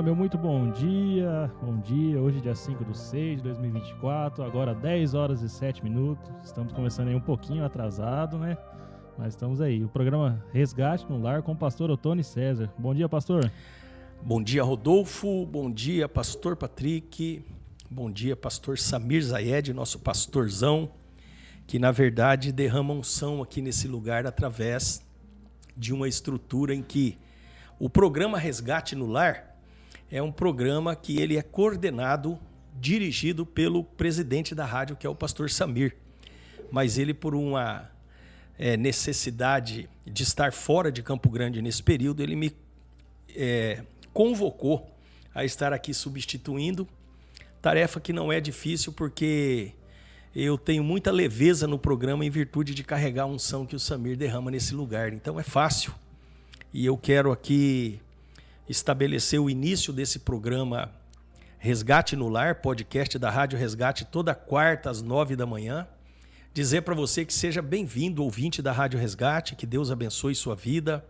meu muito bom dia, hoje dia 5/6/2024, agora 10 horas e 7 minutos, estamos começando aí um pouquinho atrasado, né, mas estamos aí, o programa Resgate no Lar com o pastor Otônio César. Bom dia, pastor. Bom dia, Rodolfo, bom dia, pastor Patrick, bom dia, pastor Samir Zayed, nosso pastorzão, que na verdade derrama unção aqui nesse lugar através de uma estrutura em que o programa Resgate no Lar é um programa que ele é coordenado, dirigido pelo presidente da rádio, que é o pastor Samir. Mas ele, por uma necessidade de estar fora de Campo Grande nesse período, ele me convocou a estar aqui substituindo. Tarefa que não é difícil, porque eu tenho muita leveza no programa em virtude de carregar a unção que o Samir derrama nesse lugar. Então é fácil. E eu quero aqui estabelecer o início desse programa Resgate no Lar, podcast da Rádio Resgate, toda quarta às 9 da manhã. Dizer para você que seja bem-vindo, ouvinte da Rádio Resgate, que Deus abençoe sua vida,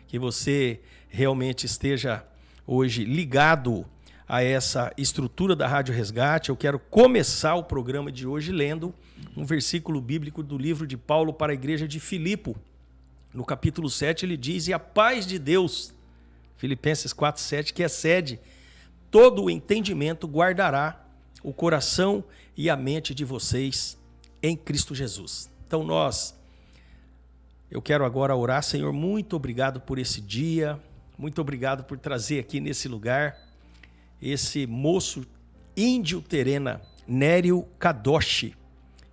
que você realmente esteja hoje ligado a essa estrutura da Rádio Resgate. Eu quero começar o programa de hoje lendo um versículo bíblico do livro de Paulo para a igreja de Filipe. No capítulo 7 ele diz: e a paz de Deus, Filipenses 4:7, que excede todo o entendimento, guardará o coração e a mente de vocês em Cristo Jesus. Então eu quero agora orar. Senhor, muito obrigado por esse dia, muito obrigado por trazer aqui nesse lugar esse moço índio terena, Nério Kadoshi,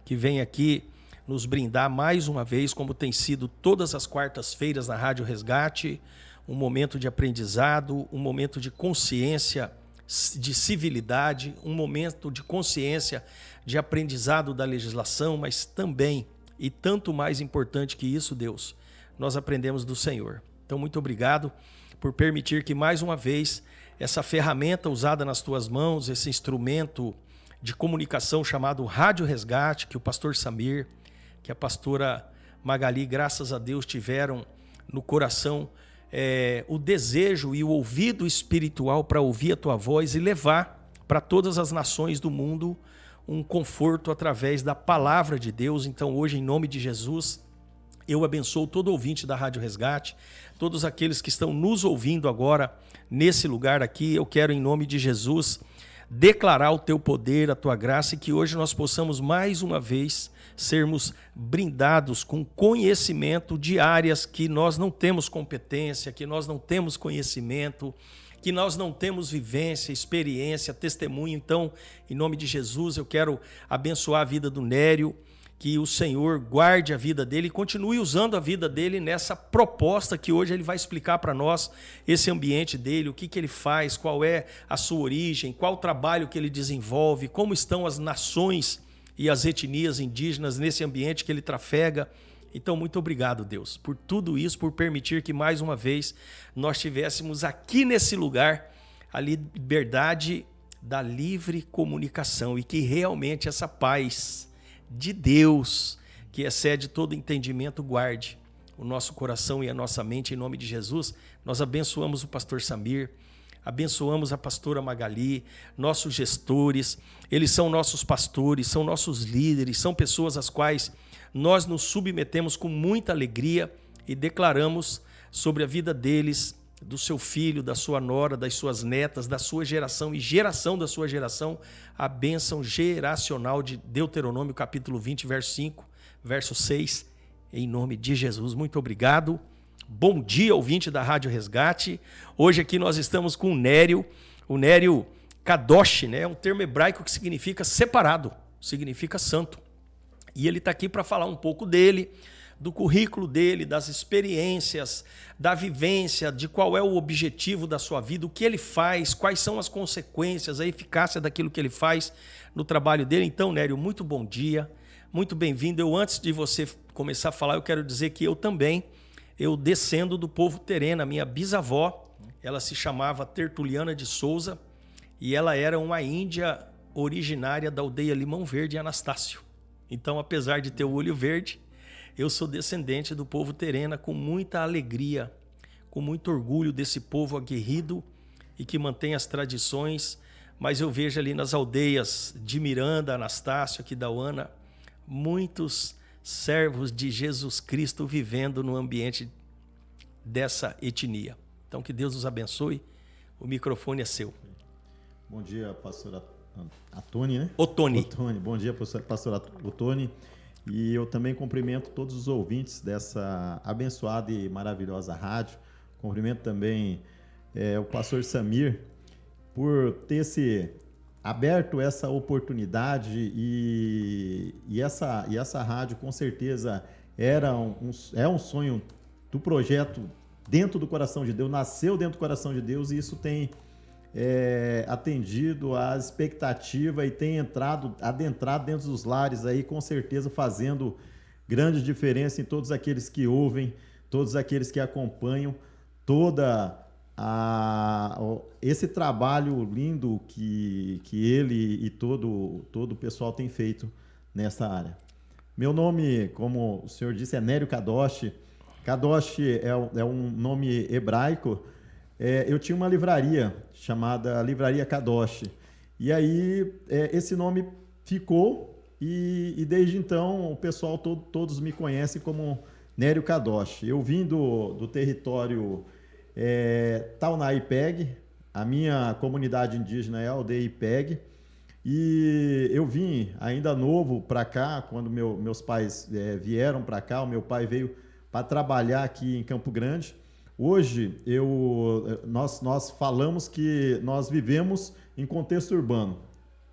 que vem aqui nos brindar mais uma vez, como tem sido todas as quartas-feiras na Rádio Resgate, um momento de aprendizado, um momento de consciência, de civilidade, um momento de consciência, de aprendizado da legislação, mas também, e tanto mais importante que isso, Deus, nós aprendemos do Senhor. Então, muito obrigado por permitir que mais uma vez essa ferramenta usada nas tuas mãos, esse instrumento de comunicação chamado Rádio Resgate, que o pastor Samir, que a pastora Magali, graças a Deus, tiveram no coração o desejo e o ouvido espiritual para ouvir a tua voz e levar para todas as nações do mundo um conforto através da palavra de Deus. Então hoje, em nome de Jesus, eu abençoo todo ouvinte da Rádio Resgate, todos aqueles que estão nos ouvindo agora nesse lugar aqui. Eu quero, em nome de Jesus, declarar o teu poder, a tua graça, e que hoje nós possamos mais uma vez sermos brindados com conhecimento de áreas que nós não temos competência, que nós não temos conhecimento, que nós não temos vivência, experiência, testemunho. Então, em nome de Jesus, eu quero abençoar a vida do Nério, que o Senhor guarde a vida dele e continue usando a vida dele nessa proposta que hoje ele vai explicar para nós, esse ambiente dele, o que ele faz, qual é a sua origem, qual o trabalho que ele desenvolve, como estão as nações e as etnias indígenas nesse ambiente que ele trafega. Então, muito obrigado, Deus, por tudo isso, por permitir que mais uma vez nós tivéssemos aqui nesse lugar a liberdade da livre comunicação e que realmente essa paz de Deus, que excede todo entendimento, guarde o nosso coração e a nossa mente, em nome de Jesus. Nós abençoamos o pastor Samir, abençoamos a pastora Magali, nossos gestores, eles são nossos pastores, são nossos líderes, são pessoas às quais nós nos submetemos com muita alegria e declaramos sobre a vida deles, do seu filho, da sua nora, das suas netas, da sua geração e geração da sua geração, a bênção geracional de Deuteronômio capítulo 20, verso 5, verso 6, em nome de Jesus. Muito obrigado. Bom dia, ouvinte da Rádio Resgate. Hoje aqui nós estamos com o Nério Kadoshi, né? É um termo hebraico que significa separado, significa santo. E ele está aqui para falar um pouco dele, do currículo dele, das experiências, da vivência, de qual é o objetivo da sua vida, o que ele faz, quais são as consequências, a eficácia daquilo que ele faz no trabalho dele. Então, Nério, muito bom dia, muito bem-vindo. Antes de você começar a falar, eu quero dizer que eu descendo do povo terena. Minha bisavó, ela se chamava Tertuliana de Souza e ela era uma índia originária da aldeia Limão Verde, em Anastácio. Então, apesar de ter o olho verde, eu sou descendente do povo terena, com muita alegria, com muito orgulho desse povo aguerrido e que mantém as tradições, mas eu vejo ali nas aldeias de Miranda, Anastácio, aqui da Uana, muitos servos de Jesus Cristo vivendo no ambiente dessa etnia. Então, que Deus nos abençoe. O microfone é seu. Bom dia, pastor Atoni, né? Otoni. Bom dia, pastor Otoni. E eu também cumprimento todos os ouvintes dessa abençoada e maravilhosa rádio. Cumprimento também o pastor Samir por ter aberto essa oportunidade e essa rádio com certeza é um sonho do projeto dentro do coração de Deus, nasceu dentro do coração de Deus, e isso tem atendido à expectativa e tem adentrado dentro dos lares aí, com certeza fazendo grande diferença em todos aqueles que ouvem, todos aqueles que acompanham esse trabalho lindo que ele e todo o pessoal tem feito nessa área. Meu nome, como o senhor disse, é Nério Kadosh. Kadosh é um nome hebraico. Eu tinha uma livraria chamada Livraria Kadosh. E aí esse nome ficou e desde então o pessoal todos me conhecem como Nério Kadosh. Eu vim do território Taunay Ipeg, a minha comunidade indígena é a aldeia Ipeg, e eu vim ainda novo para cá, quando meus pais vieram para cá. O meu pai veio para trabalhar aqui em Campo Grande. Hoje nós falamos que nós vivemos em contexto urbano.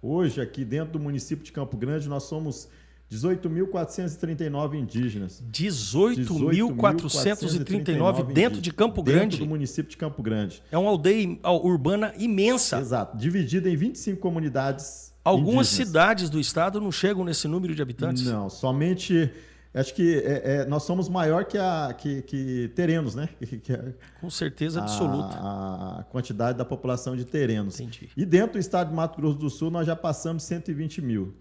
Hoje, aqui dentro do município de Campo Grande, nós somos 18.439 indígenas. 18.439 dentro de Campo Grande? Dentro do município de Campo Grande. É uma aldeia urbana imensa. Exato, dividida em 25 comunidades Algumas indígenas. Cidades do estado não chegam nesse número de habitantes? Não, somente... Acho que nós somos maior que terenos, né? Com certeza absoluta. A quantidade da população de terenos. Entendi. E dentro do estado de Mato Grosso do Sul, nós já passamos 120 mil.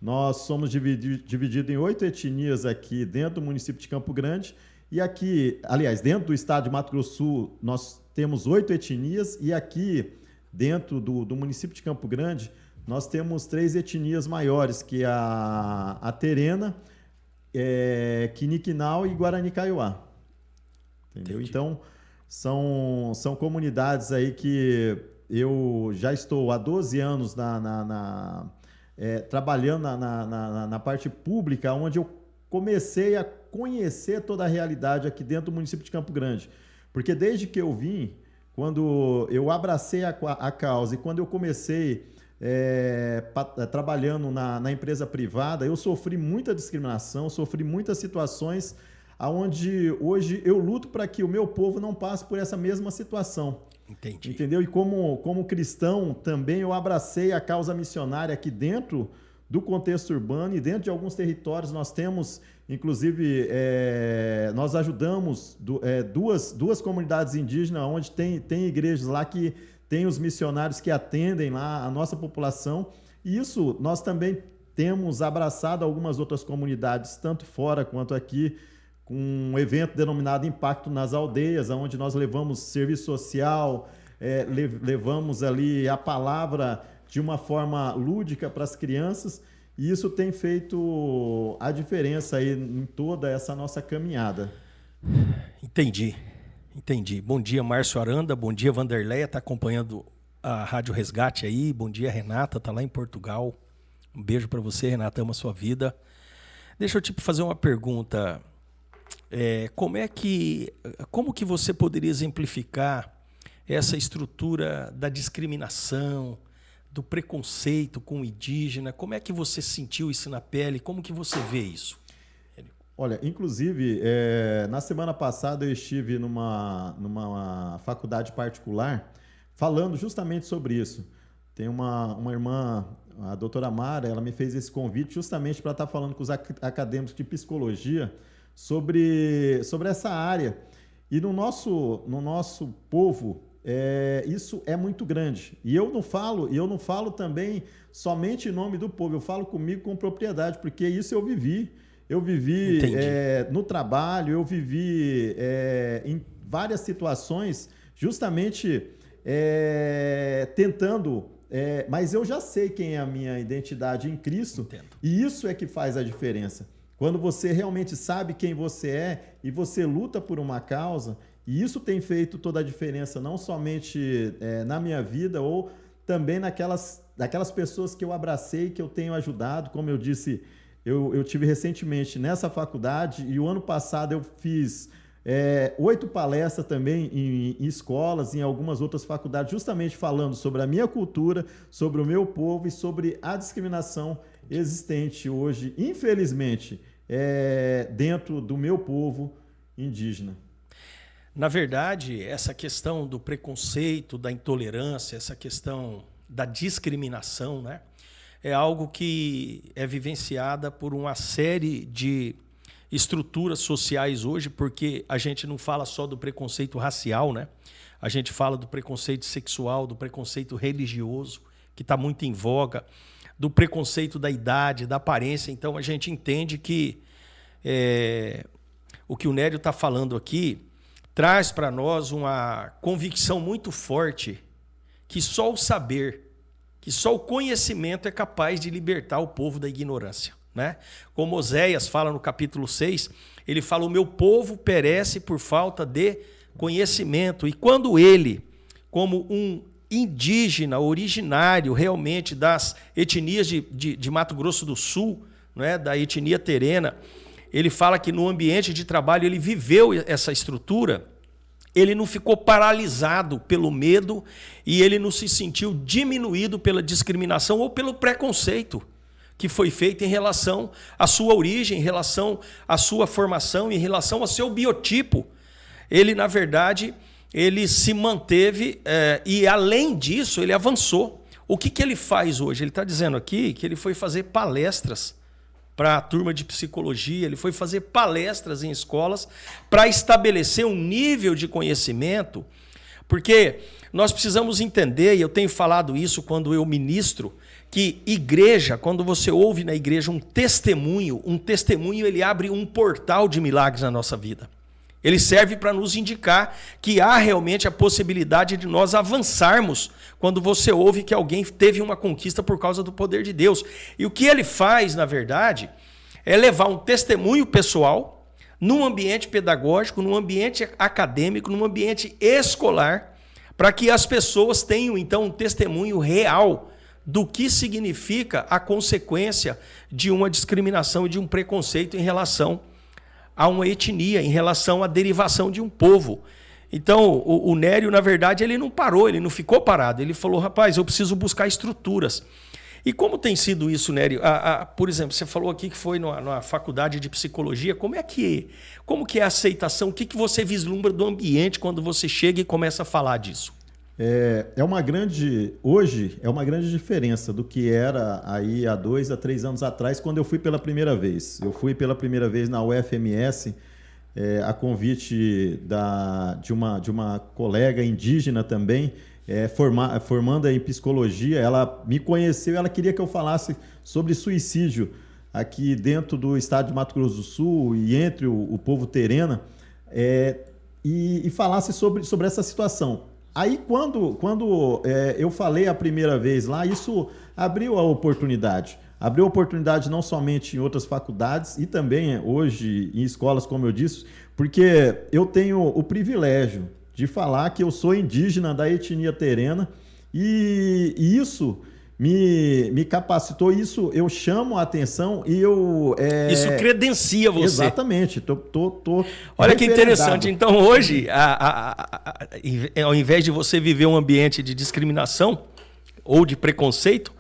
Nós somos divididos em 8 etnias aqui dentro do município de Campo Grande. E aqui, aliás, dentro do estado de Mato Grosso do Sul, nós temos 8 etnias. E aqui, dentro do município de Campo Grande, nós temos 3 etnias maiores, que é a terena, Quiniquinal e Guarani Kaiowá. Entendeu? Entendi. Então, são comunidades aí que eu já estou há 12 anos trabalhando na parte pública, onde eu comecei a conhecer toda a realidade aqui dentro do município de Campo Grande. Porque desde que eu vim, quando eu abracei a causa e quando eu comecei trabalhando na empresa privada, eu sofri muita discriminação, sofri muitas situações onde hoje eu luto para que o meu povo não passe por essa mesma situação. Entendi. Entendeu? E como cristão também eu abracei a causa missionária aqui dentro do contexto urbano, e dentro de alguns territórios nós temos, inclusive, nós ajudamos duas comunidades indígenas, onde tem igrejas lá que tem os missionários que atendem lá a nossa população. E isso nós também temos abraçado algumas outras comunidades, tanto fora quanto aqui, com um evento denominado Impacto nas Aldeias, onde nós levamos serviço social, levamos ali a palavra de uma forma lúdica para as crianças, e isso tem feito a diferença aí em toda essa nossa caminhada. Entendi. Bom dia, Márcio Aranda. Bom dia, Vanderleia. Está acompanhando a Rádio Resgate aí. Bom dia, Renata. Está lá em Portugal. Um beijo para você, Renata. Ama a sua vida. Deixa eu te fazer uma pergunta. Como que você poderia exemplificar essa estrutura da discriminação, do preconceito com o indígena? Como é que você sentiu isso na pele? Como que você vê isso? Olha, inclusive, na semana passada eu estive numa faculdade particular falando justamente sobre isso. Tem uma irmã, a doutora Mara, ela me fez esse convite justamente para estar falando com os acadêmicos de psicologia sobre essa área. E no nosso povo, isso é muito grande. E eu não falo também somente em nome do povo, eu falo comigo com propriedade, porque isso eu vivi. Eu vivi no trabalho, eu vivi em várias situações, justamente tentando... mas eu já sei quem é a minha identidade em Cristo. Entendo. E isso é que faz a diferença. Quando você realmente sabe quem você é e você luta por uma causa, e isso tem feito toda a diferença, não somente na minha vida, ou também daquelas pessoas que eu abracei, que eu tenho ajudado. Como eu disse, eu tive recentemente nessa faculdade, e o ano passado eu fiz 8 palestras também em escolas, em algumas outras faculdades, justamente falando sobre a minha cultura, sobre o meu povo e sobre a discriminação existente hoje, infelizmente, dentro do meu povo indígena. Na verdade, essa questão do preconceito, da intolerância, essa questão da discriminação, né, é algo que é vivenciada por uma série de estruturas sociais hoje, porque a gente não fala só do preconceito racial, né? A gente fala do preconceito sexual, do preconceito religioso, que está muito em voga, do preconceito da idade, da aparência. Então, a gente entende que o que o Nério está falando aqui traz para nós uma convicção muito forte que só o saber, que só o conhecimento é capaz de libertar o povo da ignorância, né? Como Oséias fala no capítulo 6, ele fala: o meu povo perece por falta de conhecimento. E quando ele, como um indígena originário realmente das etnias de Mato Grosso do Sul, né, da etnia terena, ele fala que no ambiente de trabalho ele viveu essa estrutura, ele não ficou paralisado pelo medo e ele não se sentiu diminuído pela discriminação ou pelo preconceito que foi feito em relação à sua origem, em relação à sua formação, em relação ao seu biotipo. Ele, na verdade, ele se manteve e, além disso, ele avançou. O que ele faz hoje? Ele está dizendo aqui que ele foi fazer palestras para a turma de psicologia, ele foi fazer palestras em escolas para estabelecer um nível de conhecimento, porque nós precisamos entender, e eu tenho falado isso quando eu ministro, que igreja, quando você ouve na igreja um testemunho ele abre um portal de milagres na nossa vida. Ele serve para nos indicar que há realmente a possibilidade de nós avançarmos quando você ouve que alguém teve uma conquista por causa do poder de Deus. E o que ele faz, na verdade, é levar um testemunho pessoal num ambiente pedagógico, num ambiente acadêmico, num ambiente escolar, para que as pessoas tenham, então, um testemunho real do que significa a consequência de uma discriminação e de um preconceito em relação a uma etnia, em relação à derivação de um povo. Então, o Nério, na verdade, ele não parou, ele não ficou parado. Ele falou: rapaz, eu preciso buscar estruturas. E como tem sido isso, Nério? Por exemplo, você falou aqui que foi na faculdade de psicologia. Como que é a aceitação? O que você vislumbra do ambiente quando você chega e começa a falar disso? Hoje é uma grande diferença do que era aí há 2 a 3 anos atrás, quando eu fui pela primeira vez. Eu fui pela primeira vez na UFMS, a convite de uma colega indígena também, formanda em psicologia. Ela me conheceu e ela queria que eu falasse sobre suicídio aqui dentro do estado de Mato Grosso do Sul e entre o povo terena, e falasse sobre essa situação. Aí, quando eu falei a primeira vez lá, isso abriu a oportunidade. Abriu a oportunidade não somente em outras faculdades e também hoje em escolas, como eu disse, porque eu tenho o privilégio de falar que eu sou indígena da etnia terena e isso me capacitou, isso eu chamo a atenção e eu... Isso credencia você. Exatamente. Olha que interessante. Então, hoje, ao invés de você viver um ambiente de discriminação ou de preconceito,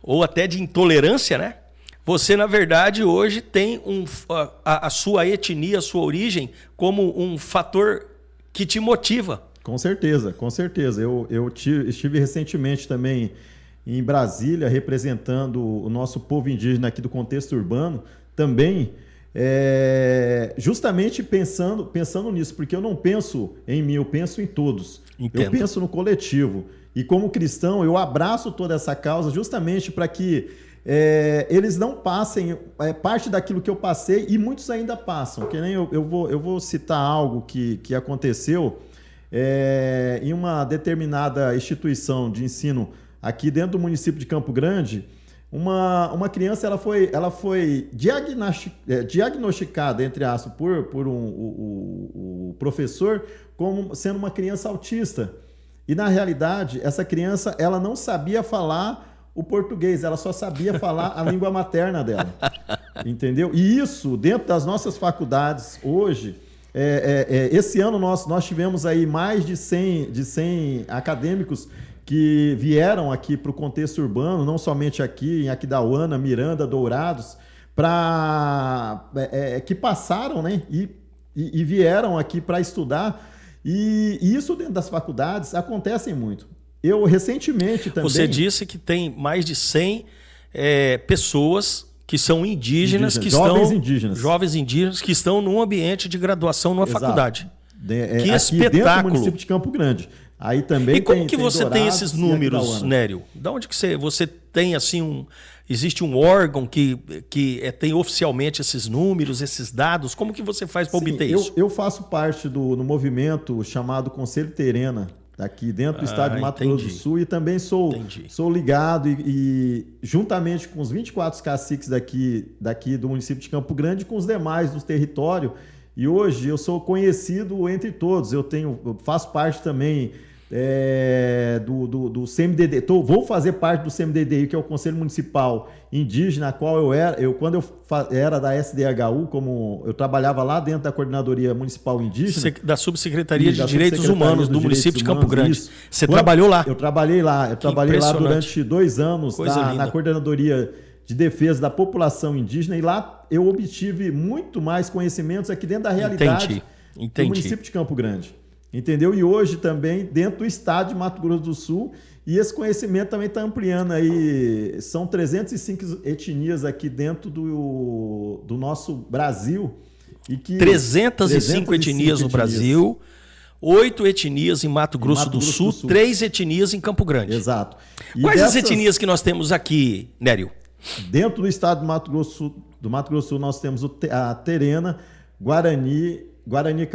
ou até de intolerância, né? Você, na verdade, hoje tem a sua etnia, a sua origem, como um fator que te motiva. Com certeza, com certeza. Eu estive recentemente também em Brasília, representando o nosso povo indígena aqui do contexto urbano, também justamente pensando nisso, porque eu não penso em mim, eu penso em todos. Entendo. Eu penso no coletivo. E como cristão, eu abraço toda essa causa justamente para que eles não passem parte daquilo que eu passei, e muitos ainda passam. Que nem eu vou citar algo que aconteceu. em uma determinada instituição de ensino aqui dentro do município de Campo Grande, uma criança ela foi diagnosticada, entre aspas, por o professor como sendo uma criança autista. E, na realidade, essa criança ela não sabia falar o português, ela só sabia falar a língua materna dela. Entendeu? E isso, dentro das nossas faculdades, hoje, esse ano nós tivemos aí mais de 100 acadêmicos que vieram aqui para o contexto urbano, não somente aqui, em Aquidauana, Miranda, Dourados, que passaram, né, e vieram aqui para estudar. E isso dentro das faculdades acontece muito. Eu recentemente também... Você disse que tem mais de 100 pessoas que são indígenas, jovens indígenas que estão num ambiente de graduação numa faculdade. Que espetáculo! Dentro do município de Campo Grande. Aí também e como que você tem esses números, Aquidauana. Nério? Da onde que você tem assim existe um órgão que tem oficialmente esses números, esses dados? Como que você faz para obter isso? Eu faço parte do movimento chamado Conselho Terena, aqui dentro do estado de Mato Grosso do Sul, e também sou ligado e juntamente com os 24 caciques daqui do município de Campo Grande, com os demais do território. E hoje eu sou conhecido entre todos. Eu faço parte também do CMDD. Vou fazer parte do CMDD, que é o Conselho Municipal Indígena, a qual quando eu era da SDHU, como eu trabalhava lá dentro da Coordenadoria Municipal Indígena. Da Subsecretaria de Direitos Humanos do município de Campo Grande. Isso. Você trabalhou lá? Eu trabalhei lá. Eu trabalhei lá durante 2 anos na Coordenadoria de Defesa da População Indígena, e lá eu obtive muito mais conhecimentos aqui dentro da realidade do município de Campo Grande. Entendeu? E hoje também dentro do estado de Mato Grosso do Sul, e esse conhecimento também está ampliando aí. São 305 etnias aqui dentro do nosso Brasil. 305 etnias no Brasil, 8 etnias em Mato Grosso do Sul, 3 etnias em Campo Grande. Exato. Quais as etnias que nós temos aqui, Nério? Dentro do estado do Mato Grosso do Sul, nós temos a Terena, Guarani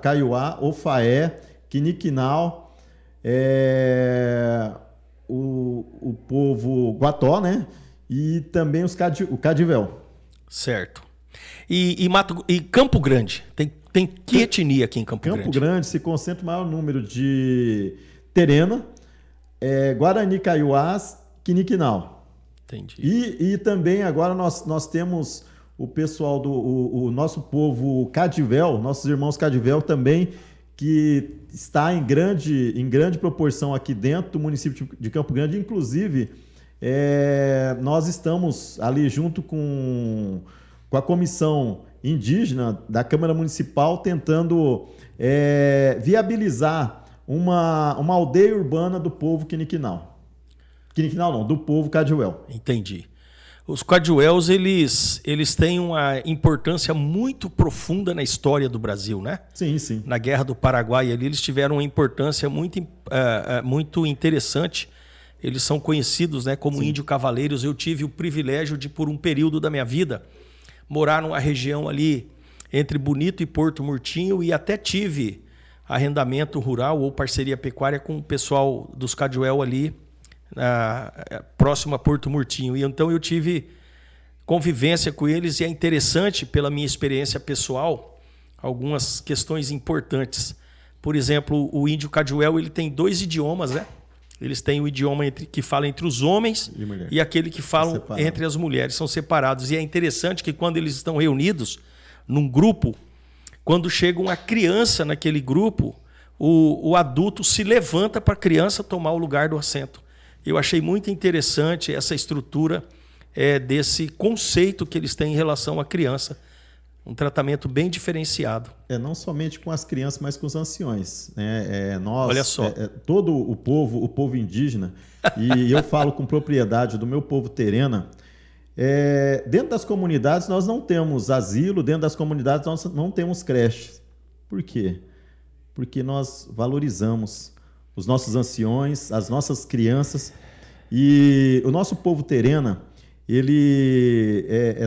Kaiowá, Ofaé, Quiniquinal, o povo Guató, né? E também o Cadivel. Certo. E Campo Grande? Tem que etnia aqui em Campo Grande? Campo Grande se concentra o maior número de Terena, Guarani Kaiowás, Quiniquinal. Entendi. E também agora nós temos o pessoal o nosso povo Cadivel, nossos irmãos Cadivel também, que está em grande proporção aqui dentro do município de Campo Grande. Inclusive, nós estamos ali junto com a comissão indígena da Câmara Municipal tentando viabilizar uma aldeia urbana do povo Quiniquinal. Quiniquinal não, do povo Cadivel. Entendi. Os Cadiuels, eles têm uma importância muito profunda na história do Brasil, né? Sim, sim. Na Guerra do Paraguai ali, eles tiveram uma importância muito interessante. Eles são conhecidos, né, como índio cavaleiros. Eu tive o privilégio de, por um período da minha vida, morar numa região ali entre Bonito e Porto Murtinho, e até tive arrendamento rural ou parceria pecuária com o pessoal dos Cadiuel ali, próximo a Porto Murtinho. E então eu tive convivência com eles, e é interessante, pela minha experiência pessoal, algumas questões importantes. Por exemplo, o índio Cadiuel, ele tem 2 idiomas, né? Eles têm o idioma que fala entre os homens e aquele que falam entre as mulheres, são separados. E é interessante que quando eles estão reunidos num grupo, quando chega uma criança naquele grupo, o adulto se levanta para a criança tomar o lugar do assento. Eu achei muito interessante essa estrutura desse conceito que eles têm em relação à criança. Um tratamento bem diferenciado. Não somente com as crianças, mas com os anciões. Nós, olha só. Todo o povo indígena, e eu falo com propriedade do meu povo Terena, dentro das comunidades nós não temos asilo, dentro das comunidades nós não temos creches. Por quê? Porque nós valorizamos os nossos anciões, as nossas crianças, e o nosso povo Terena,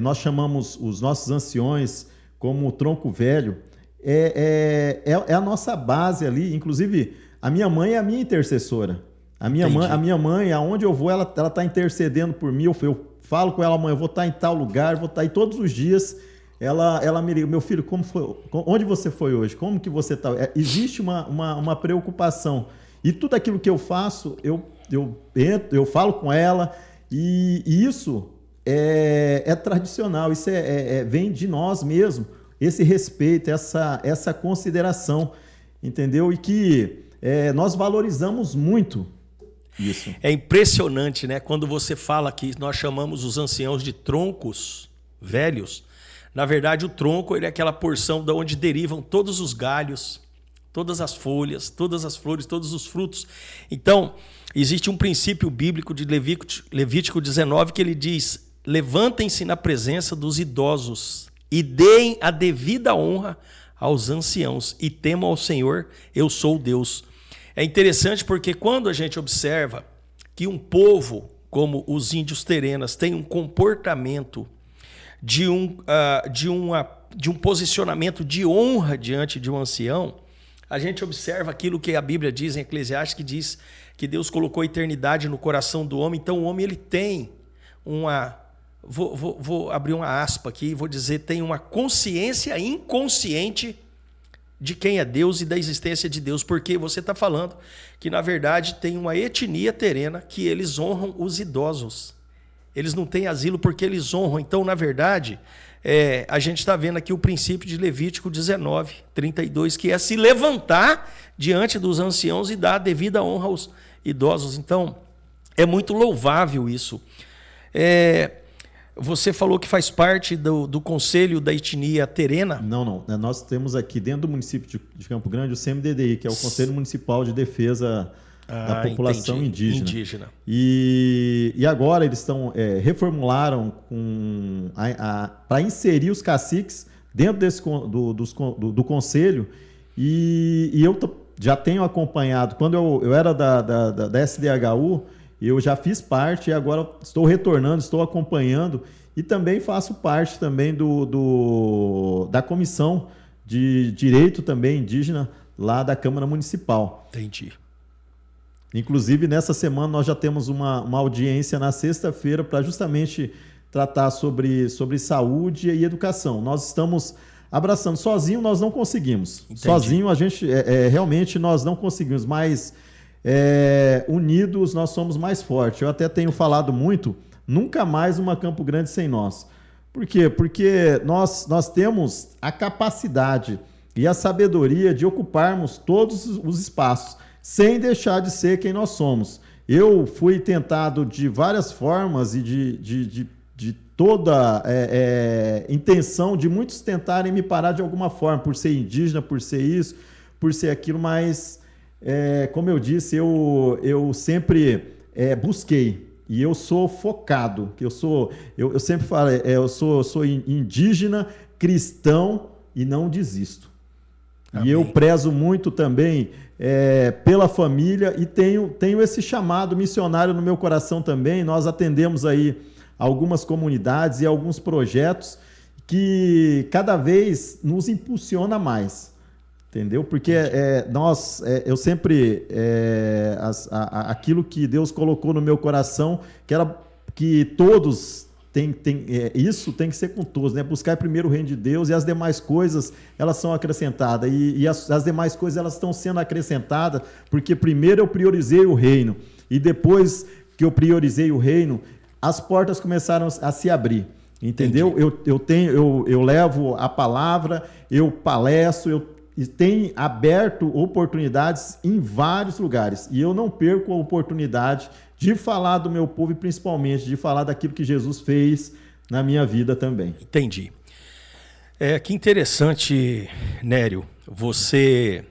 nós chamamos os nossos anciões como tronco velho. é a nossa base ali. Inclusive, a minha mãe é a minha intercessora. A minha mãe, aonde eu vou, ela está intercedendo por mim. Eu falo com ela, mãe, eu vou estar em tal lugar, vou estar aí todos os dias. Ela me liga, meu filho, como foi, onde você foi hoje? Como que você está? Existe uma preocupação. E tudo aquilo que eu faço, eu falo com ela, e isso é tradicional, isso vem de nós mesmos, esse respeito, essa consideração, entendeu? E que nós valorizamos muito isso. É impressionante, né? Quando você fala que nós chamamos os anciãos de troncos velhos, na verdade o tronco ele é aquela porção de onde derivam todos os galhos, todas as folhas, todas as flores, todos os frutos. Então, existe um princípio bíblico de Levítico 19 que ele diz: levantem-se na presença dos idosos e deem a devida honra aos anciãos e temam ao Senhor, eu sou Deus. É interessante porque quando a gente observa que um povo como os índios terenas tem um comportamento de um posicionamento de honra diante de um ancião, a gente observa aquilo que a Bíblia diz em Eclesiastes, que diz que Deus colocou a eternidade no coração do homem. Então o homem ele tem uma... Vou abrir uma aspa aqui e vou dizer, tem uma consciência inconsciente de quem é Deus e da existência de Deus, porque você está falando que, na verdade, tem uma etnia terena que eles honram os idosos. Eles não têm asilo porque eles honram. Então, na verdade, a gente está vendo aqui o princípio de Levítico 19, 32, que é se levantar diante dos anciãos e dar a devida honra aos idosos. Então, é muito louvável isso. Você falou que faz parte do conselho da etnia terena? Não. Nós temos aqui dentro do município de Campo Grande o CMDDI, que é o Conselho Municipal de Defesa da População Indígena. E agora eles reformularam para inserir os caciques dentro do conselho. E eu já tenho acompanhado. Quando eu era da SDHU, eu já fiz parte e agora estou retornando, estou acompanhando e também faço parte também da Comissão de Direito também Indígena lá da Câmara Municipal. Entendi. Inclusive, nessa semana nós já temos uma audiência na sexta-feira para justamente tratar sobre saúde e educação. Nós estamos abraçando. Sozinho nós não conseguimos. Entendi. Sozinho a gente realmente nós não conseguimos, mas... unidos nós somos mais fortes. Eu até tenho falado muito, nunca mais uma Campo Grande sem nós. Por quê? Porque nós temos a capacidade e a sabedoria de ocuparmos todos os espaços, sem deixar de ser quem nós somos. Eu fui tentado de várias formas e de toda intenção de muitos tentarem me parar de alguma forma, por ser indígena, por ser isso, por ser aquilo, mas... como eu disse, eu sempre busquei e eu sou focado. Eu sempre falo, eu sou indígena, cristão e não desisto. Amém. E eu prezo muito também pela família e tenho esse chamado missionário no meu coração também. Nós atendemos aí algumas comunidades e alguns projetos que cada vez nos impulsiona mais. Entendeu? Porque eu sempre aquilo que Deus colocou no meu coração, que era que todos isso tem que ser com todos, né? Buscar primeiro o reino de Deus e as demais coisas elas são acrescentadas e as demais coisas elas estão sendo acrescentadas porque primeiro eu priorizei o reino e depois que eu priorizei o reino as portas começaram a se abrir. Entendeu? Eu levo a palavra, eu palestro, e tem aberto oportunidades em vários lugares. E eu não perco a oportunidade de falar do meu povo e principalmente de falar daquilo que Jesus fez na minha vida também. Entendi. Que interessante, Nério. Você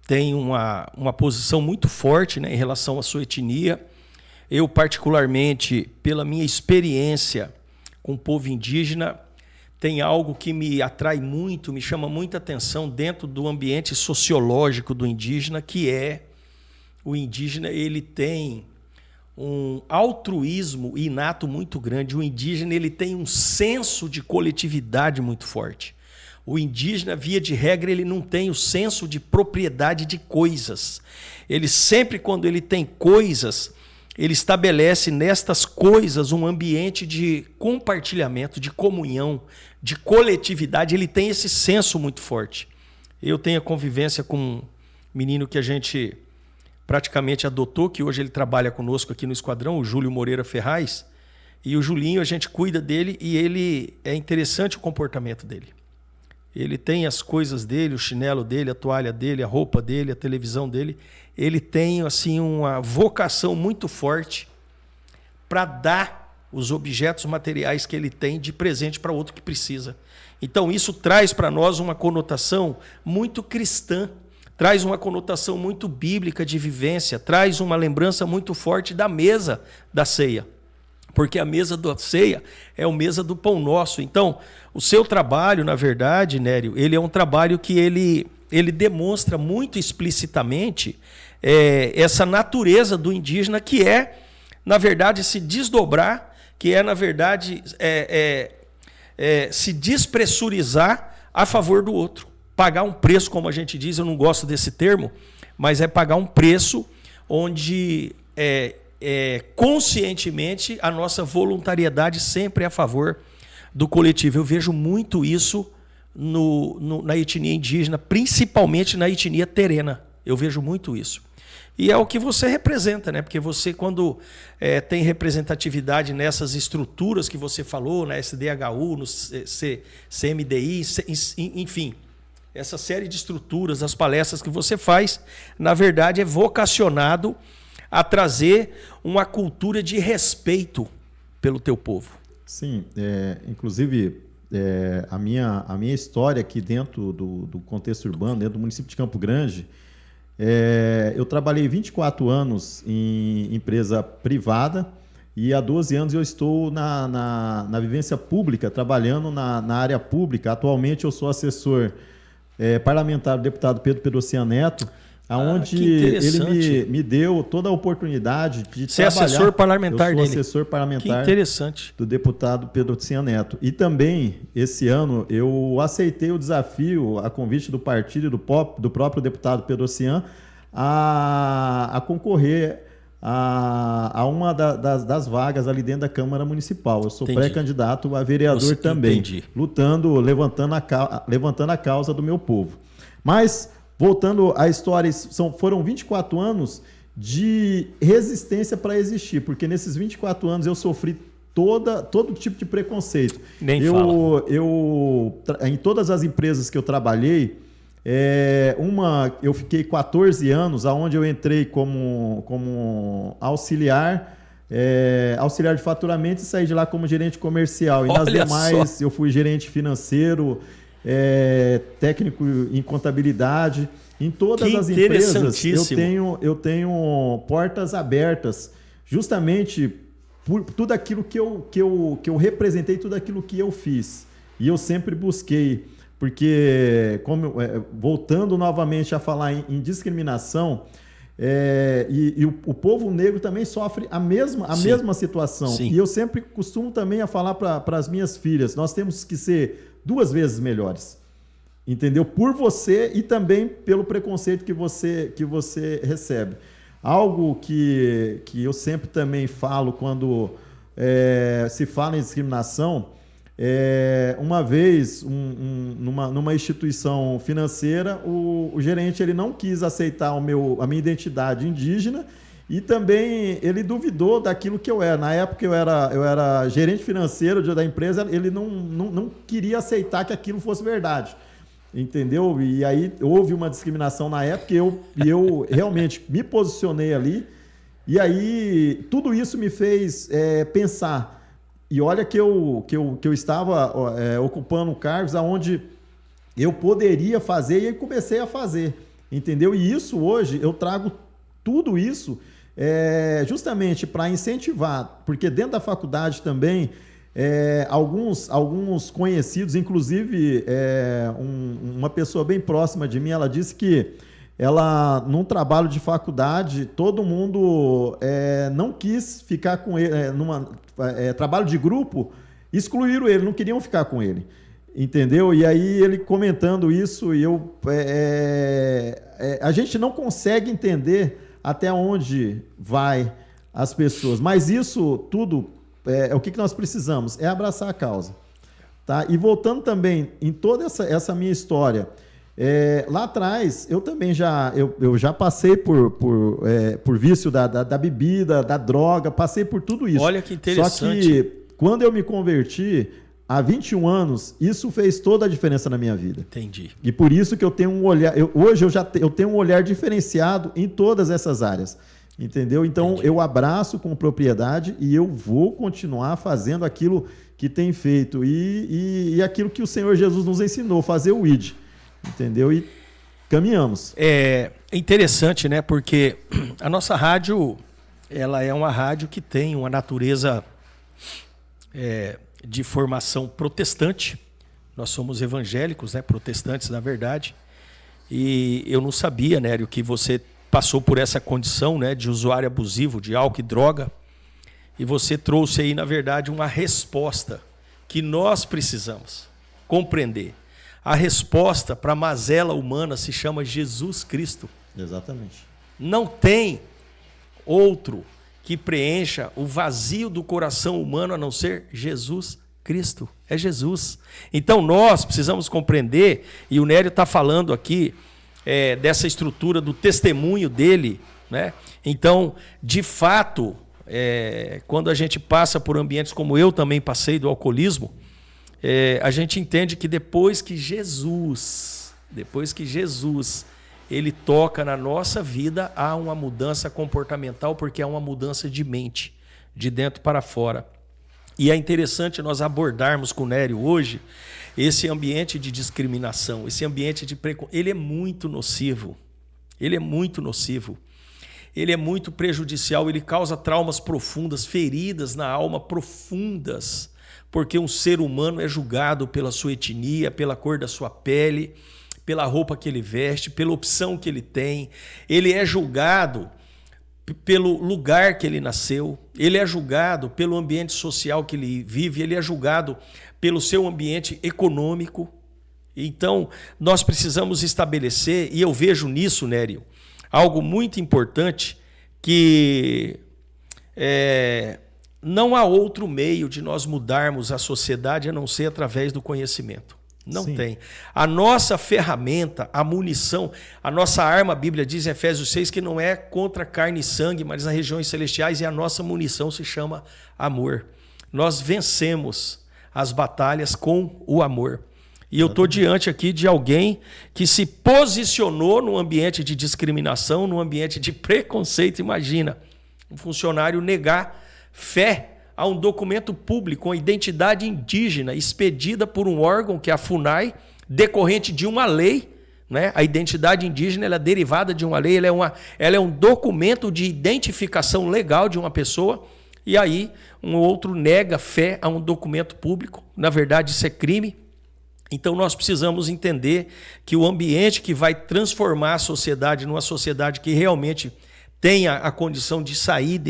tem uma posição muito forte, né, em relação à sua etnia. Eu, particularmente, pela minha experiência com o povo indígena, tem algo que me atrai muito, me chama muita atenção dentro do ambiente sociológico do indígena, que é o indígena, ele tem um altruísmo inato muito grande. O indígena ele tem um senso de coletividade muito forte. O indígena, via de regra, ele não tem o senso de propriedade de coisas. Ele sempre, quando ele tem coisas, ele estabelece nestas coisas um ambiente de compartilhamento, de comunhão, de coletividade. Ele tem esse senso muito forte. Eu tenho a convivência com um menino que a gente praticamente adotou, que hoje ele trabalha conosco aqui no Esquadrão, o Júlio Moreira Ferraz. E o Julinho, a gente cuida dele e ele é interessante o comportamento dele. Ele tem as coisas dele, o chinelo dele, a toalha dele, a roupa dele, a televisão dele. Ele tem assim uma vocação muito forte para dar os objetos materiais que ele tem de presente para outro que precisa. Então isso traz para nós uma conotação muito cristã, traz uma conotação muito bíblica de vivência, traz uma lembrança muito forte da mesa da ceia. Porque a mesa da ceia é a mesa do pão nosso. Então, o seu trabalho, na verdade, Nério, ele é um trabalho que ele demonstra muito explicitamente essa natureza do indígena, que é, na verdade, se desdobrar, que é, na verdade, se despressurizar a favor do outro. Pagar um preço, como a gente diz, eu não gosto desse termo, mas é pagar um preço onde conscientemente a nossa voluntariedade sempre é a favor do coletivo. Eu vejo muito isso na etnia indígena, principalmente na etnia terena. Eu vejo muito isso. E é o que você representa, né? Porque você, quando tem representatividade nessas estruturas que você falou, na SDHU, no CMDI, enfim, essa série de estruturas, as palestras que você faz, na verdade é vocacionado a trazer uma cultura de respeito pelo teu povo. Sim, inclusive a minha história aqui dentro do contexto urbano, dentro do município de Campo Grande, eu trabalhei 24 anos em empresa privada e há 12 anos eu estou na vivência pública, trabalhando na área pública. Atualmente eu sou assessor parlamentar do deputado Pedro Pedrocian Neto, onde ele me deu toda a oportunidade de trabalhar. Você é assessor parlamentar dele? Eu sou assessor parlamentar do deputado Pedrocian Neto. E também, esse ano, eu aceitei o desafio, a convite do partido e do próprio deputado Pedrocian, a concorrer a uma das vagas ali dentro da Câmara Municipal. Eu sou pré-candidato a vereador também, levantando a causa do meu povo. Mas, voltando à história, foram 24 anos de resistência para existir, porque nesses 24 anos eu sofri todo tipo de preconceito. Em todas as empresas que eu trabalhei, eu fiquei 14 anos, onde eu entrei como auxiliar de faturamento e saí de lá como gerente comercial. E nas demais eu fui gerente financeiro, técnico em contabilidade. Em todas as empresas eu tenho portas abertas, justamente por tudo aquilo que eu representei, tudo aquilo que eu fiz. E eu sempre busquei, porque, voltando novamente a falar em discriminação, e o povo negro também sofre a mesma situação. Sim. E eu sempre costumo também a falar para as minhas filhas, nós temos que ser 2 vezes melhores. Entendeu? Por você e também pelo preconceito que você recebe. Algo que eu sempre também falo quando se fala em discriminação, uma vez, numa instituição financeira, o gerente ele não quis aceitar a minha identidade indígena e também ele duvidou daquilo que eu era. Na época eu era gerente financeiro da empresa, ele não queria aceitar que aquilo fosse verdade. Entendeu? E aí houve uma discriminação na época e eu realmente me posicionei ali. E aí tudo isso me fez pensar. E olha que eu estava ocupando cargos onde eu poderia fazer e aí comecei a fazer. Entendeu? E isso hoje, eu trago tudo isso justamente para incentivar, porque dentro da faculdade também alguns conhecidos, inclusive uma pessoa bem próxima de mim, ela disse que ela, num trabalho de faculdade, todo mundo não quis ficar com ele, trabalho de grupo, excluíram ele, não queriam ficar com ele. Entendeu? E aí ele comentando isso, e a gente não consegue entender até onde vai as pessoas. Mas isso tudo, o que nós precisamos? É abraçar a causa. Tá? E voltando também em toda essa minha história, lá atrás eu também já passei por vício da bebida, da droga, passei por tudo isso. Olha que interessante. Só que quando eu me converti, há 21 anos, isso fez toda a diferença na minha vida. Entendi. E por isso que eu tenho um olhar... Hoje eu tenho um olhar diferenciado em todas essas áreas. Entendeu? Então, entendi. Eu abraço com propriedade e eu vou continuar fazendo aquilo que tem feito. E aquilo que o Senhor Jesus nos ensinou, fazer o ID. Entendeu? E caminhamos. É interessante, né? Porque a nossa rádio, ela é uma rádio que tem uma natureza... de formação protestante. Nós somos evangélicos, né? Protestantes, na verdade. E eu não sabia, Nério, que você passou por essa condição, né, de usuário abusivo de álcool e droga. E você trouxe aí, na verdade, uma resposta que nós precisamos compreender. A resposta para a mazela humana se chama Jesus Cristo. Exatamente. Não tem outro que preencha o vazio do coração humano a não ser Jesus Cristo. É Jesus. Então nós precisamos compreender, e o Nério está falando aqui dessa estrutura do testemunho dele, né? Então, de fato, quando a gente passa por ambientes como eu também passei do alcoolismo, a gente entende que depois que Jesus ele toca na nossa vida, há uma mudança comportamental, porque há uma mudança de mente, de dentro para fora. E é interessante nós abordarmos com o Nério hoje esse ambiente de discriminação, esse ambiente de preconceito. Ele é muito nocivo, ele é muito nocivo, ele é muito prejudicial, ele causa traumas profundas, feridas na alma profundas, porque um ser humano é julgado pela sua etnia, pela cor da sua pele, pela roupa que ele veste, pela opção que ele tem. Ele é julgado pelo lugar que ele nasceu, ele é julgado pelo ambiente social que ele vive, ele é julgado pelo seu ambiente econômico. Então, nós precisamos estabelecer, e eu vejo nisso, Nério, algo muito importante, que não há outro meio de nós mudarmos a sociedade a não ser através do conhecimento. Não Sim. tem. A nossa ferramenta, a munição, a nossa arma, a Bíblia diz em Efésios 6 que não é contra carne e sangue, mas nas regiões celestiais, e a nossa munição se chama amor. Nós vencemos as batalhas com o amor. E eu estou diante aqui de alguém que se posicionou num ambiente de discriminação, num ambiente de preconceito. Imagina, um funcionário negar fé a um documento público, uma identidade indígena expedida por um órgão que é a FUNAI, decorrente de uma lei, né? A identidade indígena ela é derivada de uma lei, ela é um documento de identificação legal de uma pessoa, e aí um outro nega fé a um documento público. Na verdade, isso é crime. Então nós precisamos entender que o ambiente que vai transformar a sociedade numa sociedade que realmente tenha a condição de sair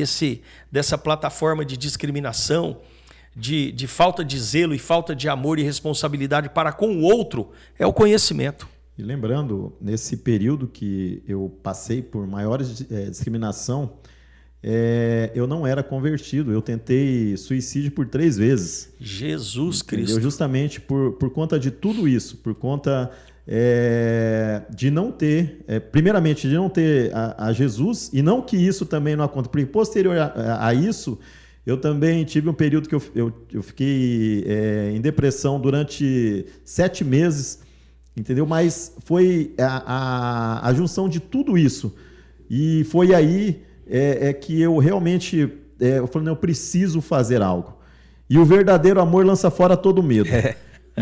dessa plataforma de discriminação, de falta de zelo e falta de amor e responsabilidade para com o outro, é o conhecimento. E lembrando, nesse período que eu passei por maiores discriminação, eu não era convertido, eu tentei suicídio por 3 vezes. Jesus Entendeu? Cristo. Justamente por conta de tudo isso, por conta de não ter, primeiramente, de não ter a Jesus, e não que isso também não aconteça, porque posterior a isso, eu também tive um período que eu fiquei em depressão durante 7 meses, entendeu? Mas foi a junção de tudo isso, e foi aí que eu realmente eu falei, não, eu preciso fazer algo. E o verdadeiro amor lança fora todo medo.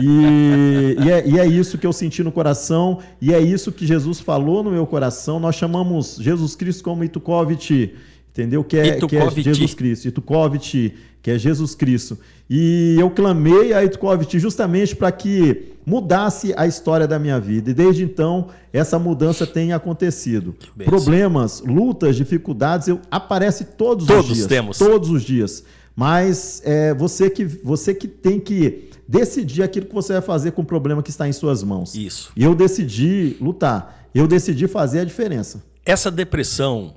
E é isso que eu senti no coração, e é isso que Jesus falou no meu coração. Nós chamamos Jesus Cristo como Itukovitch, entendeu? Que é Jesus Cristo. Itukovitch, que é Jesus Cristo. E eu clamei a Itukovitch justamente para que mudasse a história da minha vida. E desde então, essa mudança tem acontecido. Problemas, lutas, dificuldades, aparecem todos os dias. Todos os dias. Mas você que tem que decidir aquilo que você vai fazer com o problema que está em suas mãos. Isso. E eu decidi lutar. Eu decidi fazer a diferença. Essa depressão,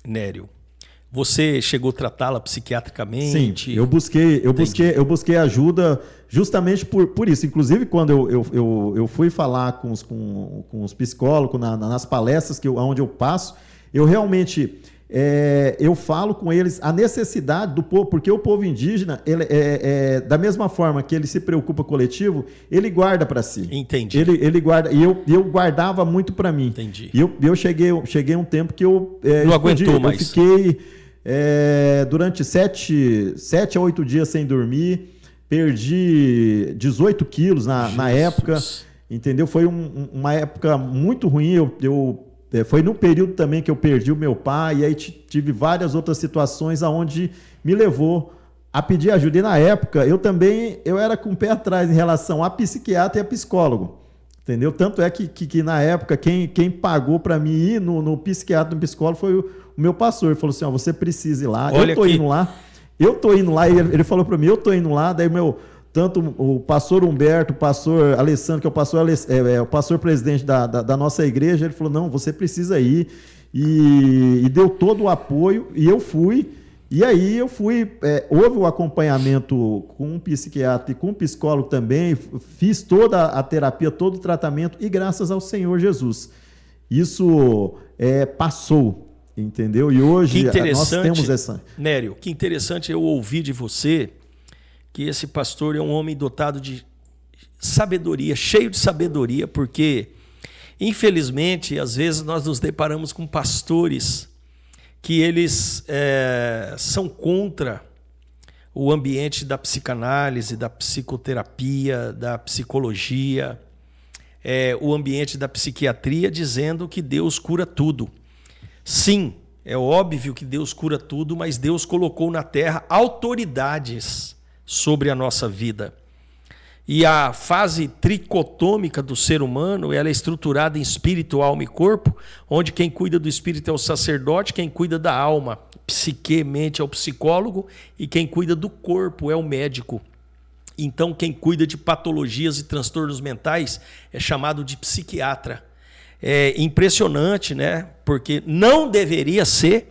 Nério, você chegou a tratá-la psiquiatricamente? Sim, eu busquei ajuda justamente por isso. Inclusive, quando eu fui falar com os psicólogos nas palestras onde eu passo, eu realmente eu falo com eles a necessidade do povo, porque o povo indígena, da mesma forma que ele se preocupa coletivo, ele guarda para si. Entendi. Ele guarda, e eu guardava muito para mim. Entendi. E eu cheguei um tempo que eu não aguentou mais. Eu fiquei durante 7 a 8 dias sem dormir, perdi 18 quilos na época, entendeu? Foi uma época muito ruim. Foi no período também que eu perdi o meu pai, e aí tive várias outras situações onde me levou a pedir ajuda. E na época, eu era com o pé atrás em relação a psiquiatra e a psicólogo, entendeu? Tanto é que na época, quem pagou para mim ir no psiquiatra e no psicólogo foi o meu pastor. Ele falou assim, você precisa ir lá. Olha, eu tô indo lá, e ele falou para mim, eu tô indo lá, daí tanto o pastor Humberto, o pastor Alessandro, que é o pastor presidente da nossa igreja, ele falou, não, você precisa ir, e deu todo o apoio, e eu fui, houve o acompanhamento com um psiquiatra e com um psicólogo também, fiz toda a terapia, todo o tratamento, e graças ao Senhor Jesus, isso passou, entendeu? E hoje nós temos essa... Nério, que interessante eu ouvir de você que esse pastor é um homem dotado de sabedoria, cheio de sabedoria, porque, infelizmente, às vezes nós nos deparamos com pastores que eles são contra o ambiente da psicanálise, da psicoterapia, da psicologia, o ambiente da psiquiatria, dizendo que Deus cura tudo. Sim, é óbvio que Deus cura tudo, mas Deus colocou na terra autoridades sobre a nossa vida. E a fase tricotômica do ser humano, ela é estruturada em espírito, alma e corpo, onde quem cuida do espírito é o sacerdote, quem cuida da alma, psique, mente, é o psicólogo, e quem cuida do corpo é o médico. Então, quem cuida de patologias e transtornos mentais é chamado de psiquiatra. É impressionante, né? Porque deveria ser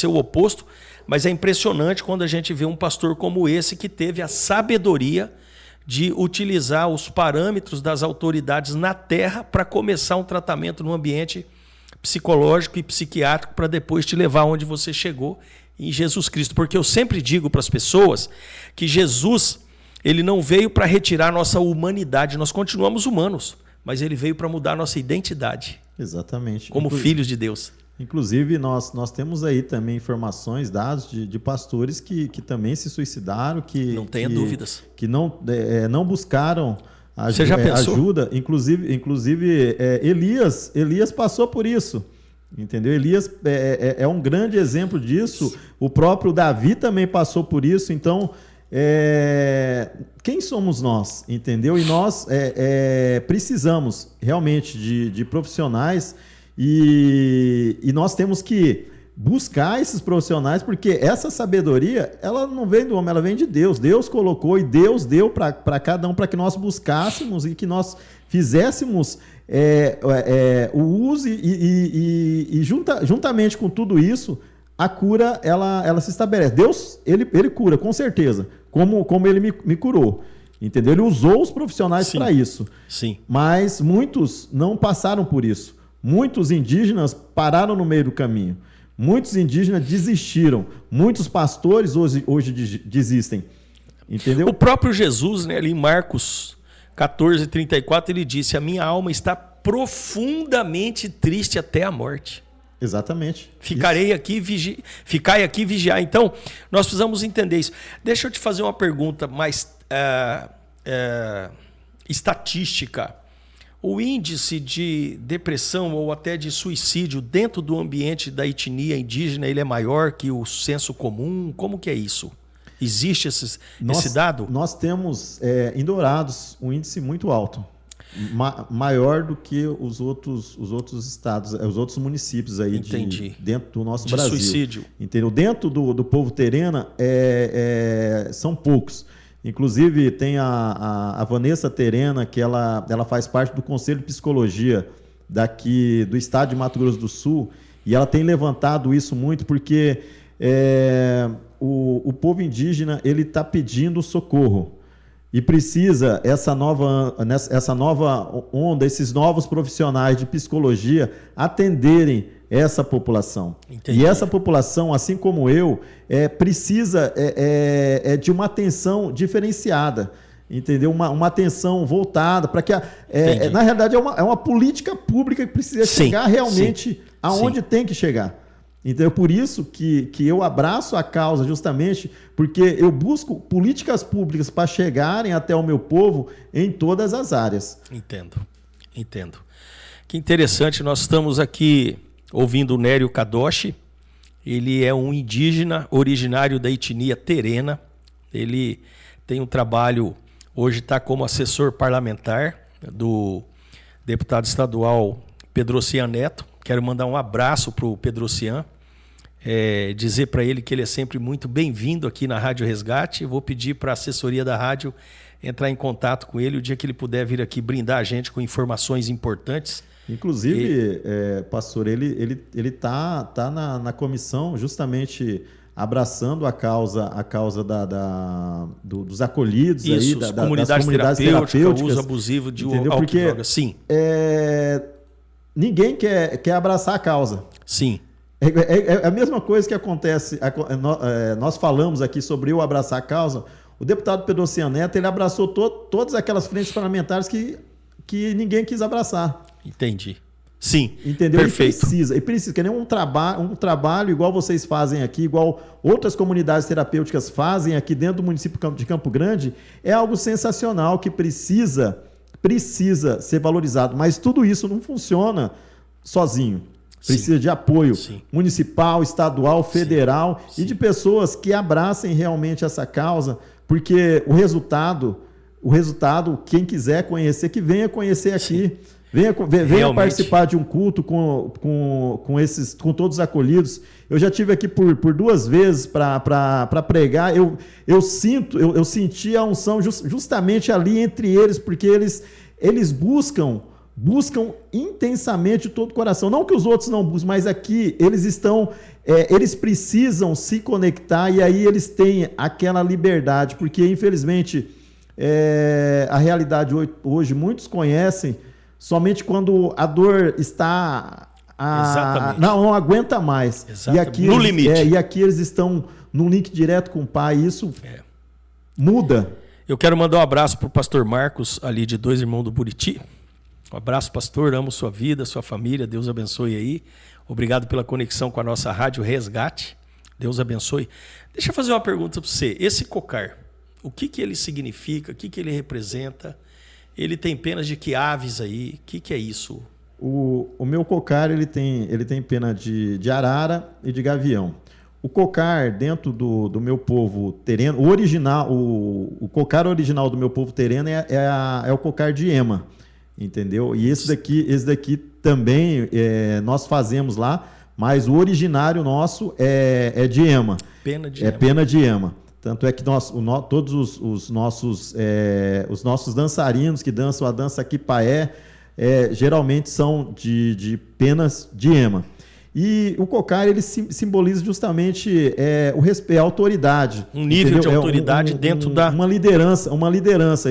o oposto. Mas é impressionante quando a gente vê um pastor como esse que teve a sabedoria de utilizar os parâmetros das autoridades na terra para começar um tratamento no ambiente psicológico e psiquiátrico para depois te levar onde você chegou em Jesus Cristo. Porque eu sempre digo para as pessoas que Jesus, ele não veio para retirar nossa humanidade, nós continuamos humanos, mas ele veio para mudar nossa identidade. Exatamente. Como filhos de Deus. Inclusive, nós temos aí também informações, dados de pastores que também se suicidaram, não tenha dúvidas, que não buscaram ajuda. Inclusive Elias passou por isso, entendeu? Elias é um grande exemplo disso. O próprio Davi também passou por isso. Então, quem somos nós, entendeu? E nós precisamos realmente de profissionais. E nós temos que buscar esses profissionais, porque essa sabedoria, ela não vem do homem, ela vem de Deus. Deus colocou e Deus deu para cada um, para que nós buscássemos e que nós fizéssemos o uso e juntamente com tudo isso, a cura ela se estabelece. Deus, ele cura, com certeza, como ele me curou. Entendeu? Ele usou os profissionais para isso. Sim. Mas muitos não passaram por isso. Muitos indígenas pararam no meio do caminho. Muitos indígenas desistiram. Muitos pastores hoje desistem. Entendeu? O próprio Jesus, né, ali em Marcos 14:34, ele disse: a minha alma está profundamente triste até a morte. Exatamente. Ficai aqui e vigiar. Então, nós precisamos entender isso. Deixa eu te fazer uma pergunta mais estatística. O índice de depressão ou até de suicídio dentro do ambiente da etnia indígena, ele é maior que o senso comum? Como que é isso? Existe esse dado? Nós temos em Dourados um índice muito alto. maior do que os outros estados, os outros municípios aí dentro do nosso Brasil. Suicídio. Entendeu? Dentro do povo Terena são poucos. Inclusive tem a Vanessa Terena, que ela faz parte do Conselho de Psicologia daqui do estado de Mato Grosso do Sul, e ela tem levantado isso muito porque o povo indígena ele está pedindo socorro. E precisa essa nova onda, esses novos profissionais de psicologia atenderem essa população. Entendi. E essa população, assim como eu, precisa de uma atenção diferenciada, entendeu? Uma atenção voltada para que, na realidade, é uma política pública que precisa chegar realmente aonde tem que chegar. Então, é por isso que eu abraço a causa, justamente porque eu busco políticas públicas para chegarem até o meu povo em todas as áreas. Entendo. Que interessante, nós estamos aqui ouvindo o Nério Kadoshi. Ele é um indígena originário da etnia Terena. Ele tem um trabalho, hoje está como assessor parlamentar do deputado estadual Pedrocian Neto. Quero mandar um abraço para o Pedrocian, dizer para ele que ele é sempre muito bem-vindo aqui na Rádio Resgate. Vou pedir para a assessoria da rádio entrar em contato com ele o dia que ele puder vir aqui brindar a gente com informações importantes. Inclusive, pastor, ele tá na comissão justamente abraçando a causa dos acolhidos. Isso, aí, comunidades terapêuticas, uso abusivo de álcool e droga. Sim. Ninguém quer abraçar a causa. Sim. É a mesma coisa que acontece. Nós falamos aqui sobre eu abraçar a causa. O deputado Pedrocian Neto, ele abraçou todas aquelas frentes parlamentares que ninguém quis abraçar. Entendi. Sim. Entendeu? Perfeito. E precisa, que nem um trabalho igual vocês fazem aqui, igual outras comunidades terapêuticas fazem aqui dentro do município de Campo Grande, é algo sensacional que precisa ser valorizado. Mas tudo isso não funciona sozinho. Precisa de apoio municipal, estadual, federal e de pessoas que abracem realmente essa causa, porque o resultado, quem quiser conhecer, que venha conhecer aqui. Venha participar de um culto com todos os acolhidos. Eu já tive aqui por 2 vezes para pregar. Eu senti a unção justamente ali entre eles, porque eles buscam intensamente de todo o coração. Não que os outros não busquem, mas aqui eles precisam se conectar e aí eles têm aquela liberdade, porque infelizmente a realidade hoje muitos conhecem somente quando a dor está não aguenta mais. Exatamente. E aqui no limite. E aqui eles estão no link direto com o Pai, e isso muda. Eu quero mandar um abraço para o pastor Marcos, ali de Dois Irmãos do Buriti. Um abraço, pastor. Amo sua vida, sua família. Deus abençoe aí. Obrigado pela conexão com a nossa Rádio Resgate. Deus abençoe. Deixa eu fazer uma pergunta para você. Esse cocar, o que ele significa? O que ele representa? Ele tem penas de que aves aí? O que é isso? O meu cocar ele tem pena de arara e de gavião. O cocar dentro do meu povo tereno, o cocar original do meu povo tereno é o cocar de ema. Entendeu? E esse daqui também nós fazemos lá, mas o originário nosso é de ema. Pena de ema. Pena de ema. Tanto é que todos os nossos dançarinos que dançam a dança Quipaé geralmente são de penas de ema. E o cocar ele simboliza justamente o respeito, a autoridade. Um nível de autoridade dentro da... Uma liderança.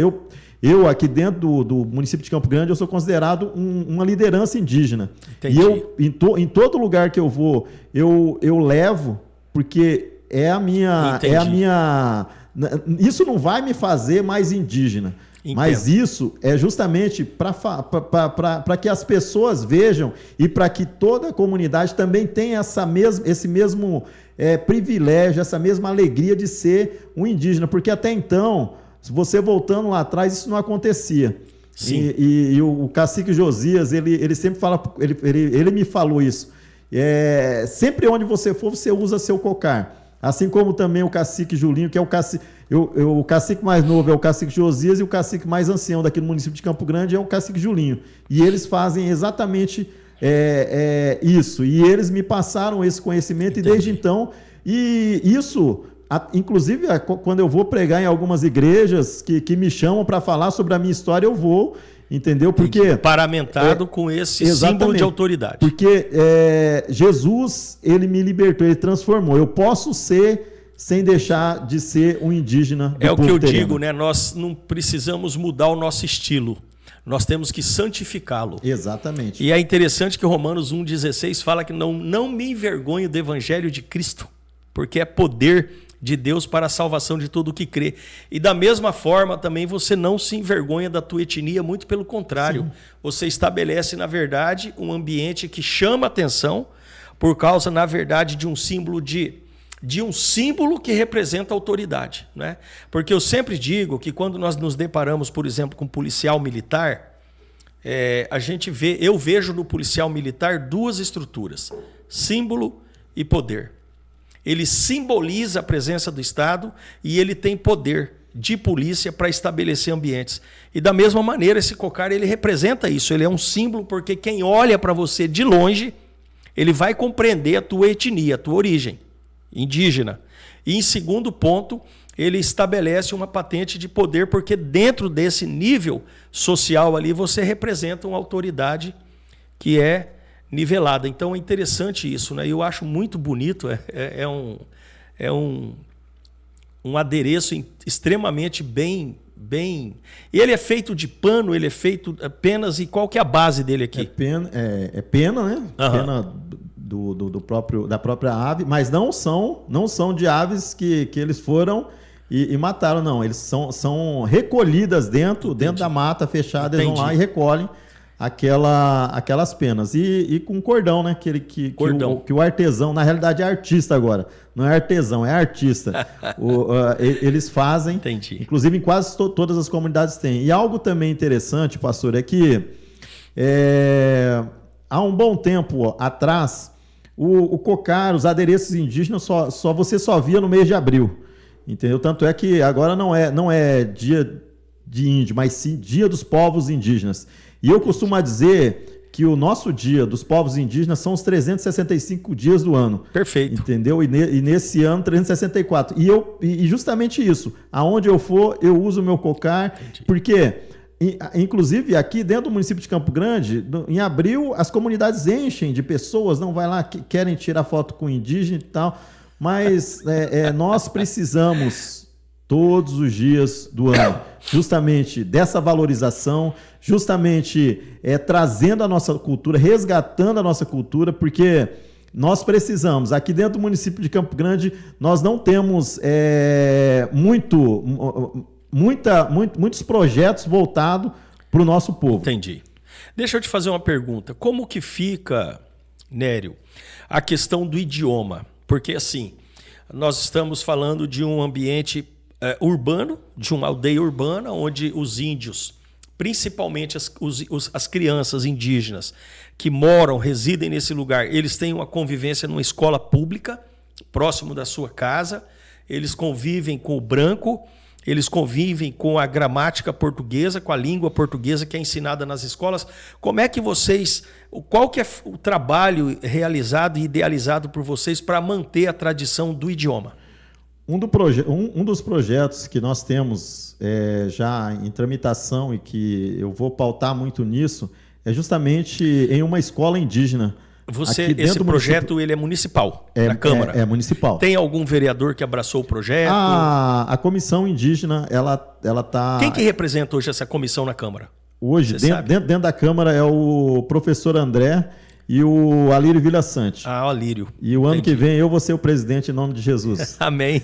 Eu aqui dentro do município de Campo Grande, eu sou considerado uma liderança indígena. Entendi. E em todo lugar que eu vou, eu levo, porque é a minha... Isso não vai me fazer mais indígena. Entendo. Mas isso é justamente para que as pessoas vejam e para que toda a comunidade também tenha esse mesmo privilégio, essa mesma alegria de ser um indígena. Porque até então... Se você voltando lá atrás, isso não acontecia. Sim. E o cacique Josias, ele sempre fala, ele me falou isso. Sempre onde você for, você usa seu cocar. Assim como também o cacique Julinho, que é o cacique mais novo é o cacique Josias, e o cacique mais ancião daqui no município de Campo Grande é o cacique Julinho. E eles fazem exatamente isso. E eles me passaram esse conhecimento. Entendi. E desde então, e isso, inclusive quando eu vou pregar em algumas igrejas que me chamam para falar sobre a minha história, eu vou, entendeu? Porque paramentado com esse símbolo de autoridade. Porque Jesus, ele me libertou, ele transformou. Eu posso ser sem deixar de ser um indígena do É o povo que eu terreno. digo, né? Nós não precisamos mudar o nosso estilo. Nós temos que santificá-lo. Exatamente. E é interessante que Romanos 1,16 fala que não me envergonho do evangelho de Cristo, porque é poder de Deus para a salvação de todo o que crê. E da mesma forma também você não se envergonha da tua etnia, muito pelo contrário. Sim. Você estabelece, na verdade, um ambiente que chama atenção por causa, na verdade, de um símbolo que representa autoridade, né? Porque eu sempre digo que quando nós nos deparamos, por exemplo, com um policial militar, eu vejo no policial militar duas estruturas: símbolo e poder. Ele simboliza a presença do Estado e ele tem poder de polícia para estabelecer ambientes. E da mesma maneira, esse cocar, ele representa isso. Ele é um símbolo porque quem olha para você de longe, ele vai compreender a tua etnia, a tua origem indígena. E em segundo ponto, ele estabelece uma patente de poder, porque dentro desse nível social ali, você representa uma autoridade que é nivelada. Então é interessante isso, né? Eu acho muito bonito, um adereço extremamente bem... Ele é feito de pano, ele é feito penas, e qual que é a base dele aqui? É pena, né? Uhum. Pena da própria ave, mas não são de aves que eles foram e mataram, não. Eles são recolhidas dentro da mata fechada. Entendi. Eles vão lá e recolhem aquelas penas. E com cordão, né? Que o artesão, na realidade é artista agora, não é artesão, é artista. Eles fazem. Entendi. Inclusive em quase todas as comunidades tem. E algo também interessante, pastor, é que há um bom tempo atrás, o cocar, os adereços indígenas, você só via no mês de abril, entendeu? Tanto é que agora não é dia de índio, mas sim dia dos povos indígenas. E eu costumo dizer que o nosso dia dos povos indígenas são os 365 dias do ano. Perfeito. Entendeu? E nesse ano, 364. E justamente isso, aonde eu for, eu uso o meu cocar. Entendi. Porque... Inclusive, aqui dentro do município de Campo Grande, em abril, as comunidades enchem de pessoas, não vai lá, querem tirar foto com indígena e tal, mas nós precisamos, todos os dias do ano, justamente dessa valorização, justamente trazendo a nossa cultura, resgatando a nossa cultura, porque nós precisamos. Aqui dentro do município de Campo Grande, nós não temos muitos projetos voltados para o nosso povo. Entendi. Deixa eu te fazer uma pergunta. Como que fica, Nério, a questão do idioma? Porque, assim, nós estamos falando de um ambiente urbano, de uma aldeia urbana, onde os índios, principalmente as crianças indígenas que residem nesse lugar, eles têm uma convivência numa escola pública, próximo da sua casa, eles convivem com o branco, eles convivem com a gramática portuguesa, com a língua portuguesa que é ensinada nas escolas. Como é que qual que é o trabalho realizado e idealizado por vocês para manter a tradição do idioma? Um dos projetos que nós temos já em tramitação e que eu vou pautar muito nisso é justamente em uma escola indígena. Esse projeto ele é municipal, na Câmara? É municipal. Tem algum vereador que abraçou o projeto? A comissão indígena, ela está... Quem que representa hoje essa comissão na Câmara? Hoje, dentro da Câmara, é o professor André e o Alírio Villassante. O Alírio. E o ano que vem eu vou ser o presidente em nome de Jesus. Amém.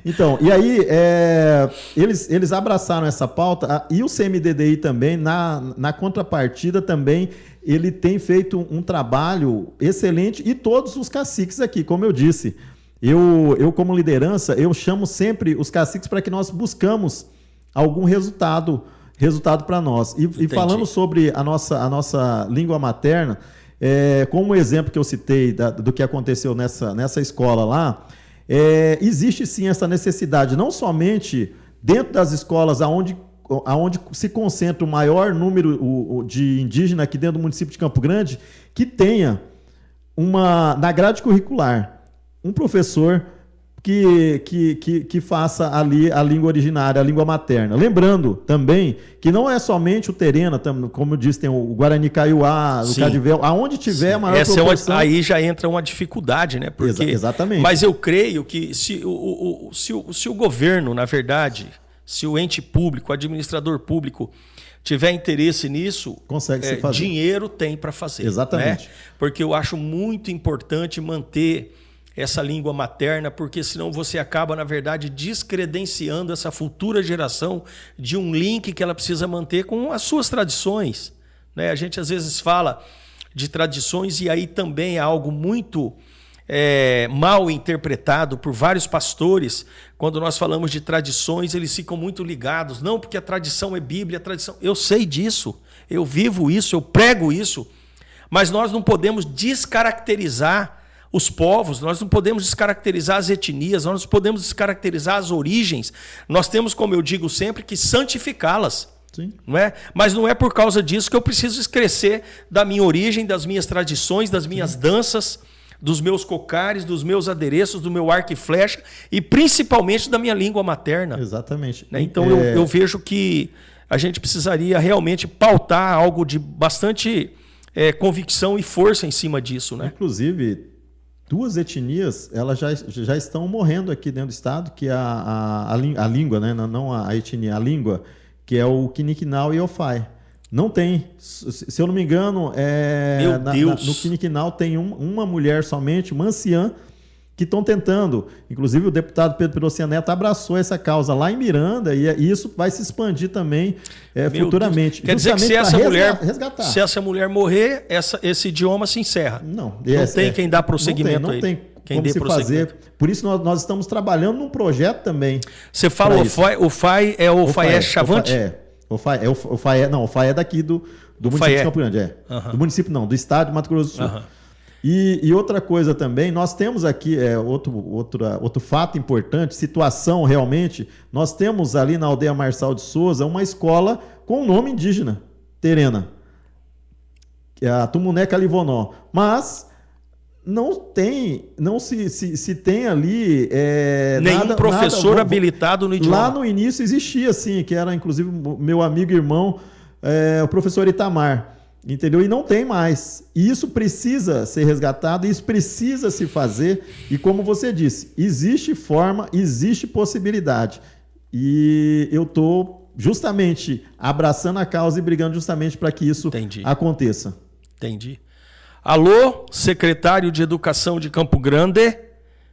Então, e aí, eles abraçaram essa pauta, e o CMDDI também, na contrapartida também, ele tem feito um trabalho excelente, e todos os caciques aqui, como eu disse. Eu como liderança, eu chamo sempre os caciques para que nós buscamos algum resultado para nós. E falando sobre a nossa língua materna, como o exemplo que eu citei do que aconteceu nessa escola lá, existe sim essa necessidade, não somente dentro das escolas onde se concentra o maior número de indígenas aqui dentro do município de Campo Grande, que tenha na grade curricular um professor que faça ali a língua originária, a língua materna. Lembrando também que não é somente o Terena, como eu disse, tem o Guarani Kaiowá, o Cadivel, aonde tiver a maior proporção. Aí já entra uma dificuldade, né? Porque, exatamente. Mas eu creio que se o governo, na verdade, se o ente público, o administrador público, tiver interesse nisso, consegue se fazer. Dinheiro tem para fazer. Exatamente. Né? Porque eu acho muito importante manter essa língua materna, porque senão você acaba, na verdade, descredenciando essa futura geração de um link que ela precisa manter com as suas tradições. Né? A gente às vezes fala de tradições e aí também é algo muito mal interpretado por vários pastores. Quando nós falamos de tradições, eles ficam muito ligados. Não, porque a tradição é Bíblia, a tradição... Eu sei disso, eu vivo isso, eu prego isso, mas nós não podemos descaracterizar os povos, nós não podemos descaracterizar as etnias, nós não podemos descaracterizar as origens. Nós temos, como eu digo sempre, que santificá-las. Sim. Não é? Mas não é por causa disso que eu preciso esquecer da minha origem, das minhas tradições, das minhas danças, dos meus cocares, dos meus adereços, do meu arco e flecha e principalmente da minha língua materna. Exatamente. Né? Então eu vejo que a gente precisaria realmente pautar algo de bastante convicção e força em cima disso. Né? Inclusive, duas etnias elas já estão morrendo aqui dentro do estado, que é a língua, né? Não a etnia, a língua, que é o Quiniquinal e Ofai. Não tem, se eu não me engano, no Quiniquinal tem uma mulher somente, uma anciã, que estão tentando. Inclusive o deputado Pedro Pirocena Neto abraçou essa causa lá em Miranda e isso vai se expandir também futuramente. Quer dizer que se essa mulher morrer, esse idioma se encerra. Não tem quem dá prosseguimento. Não tem como se fazer. Por isso nós estamos trabalhando num projeto também. Você fala o FAI é o FAE Chavante? O FAE é daqui do município de Campo Grande. Do município não, do estado de Mato Grosso do Sul. E outra coisa também, nós temos aqui outro fato importante, situação realmente, nós temos ali na aldeia Marçal de Souza uma escola com nome indígena, Terena, que é a Tumuneca Livonó, mas não se tem ali nenhum professor habilitado no idioma. Lá no início existia sim, que era inclusive meu amigo e irmão, o professor Itamar. Entendeu? E não tem mais. E isso precisa ser resgatado, isso precisa se fazer. E como você disse, existe forma, existe possibilidade. E eu estou justamente abraçando a causa e brigando justamente para que isso aconteça. Entendi. Alô, secretário de Educação de Campo Grande,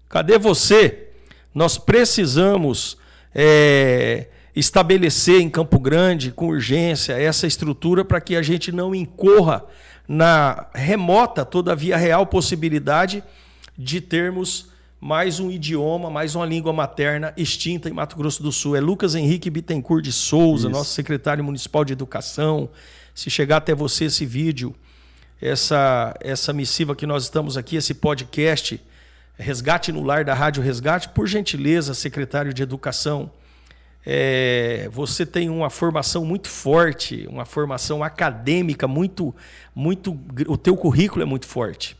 cadê você? Nós precisamos estabelecer em Campo Grande, com urgência, essa estrutura para que a gente não incorra na remota, todavia real possibilidade de termos mais um idioma, mais uma língua materna extinta em Mato Grosso do Sul. É Lucas Henrique Bittencourt de Souza, nosso secretário municipal de Educação. Se chegar até você esse vídeo, essa missiva que nós estamos aqui, esse podcast, Resgate no Lar da Rádio Resgate, por gentileza, secretário de Educação, você tem uma formação muito forte, uma formação acadêmica muito, o teu currículo é muito forte.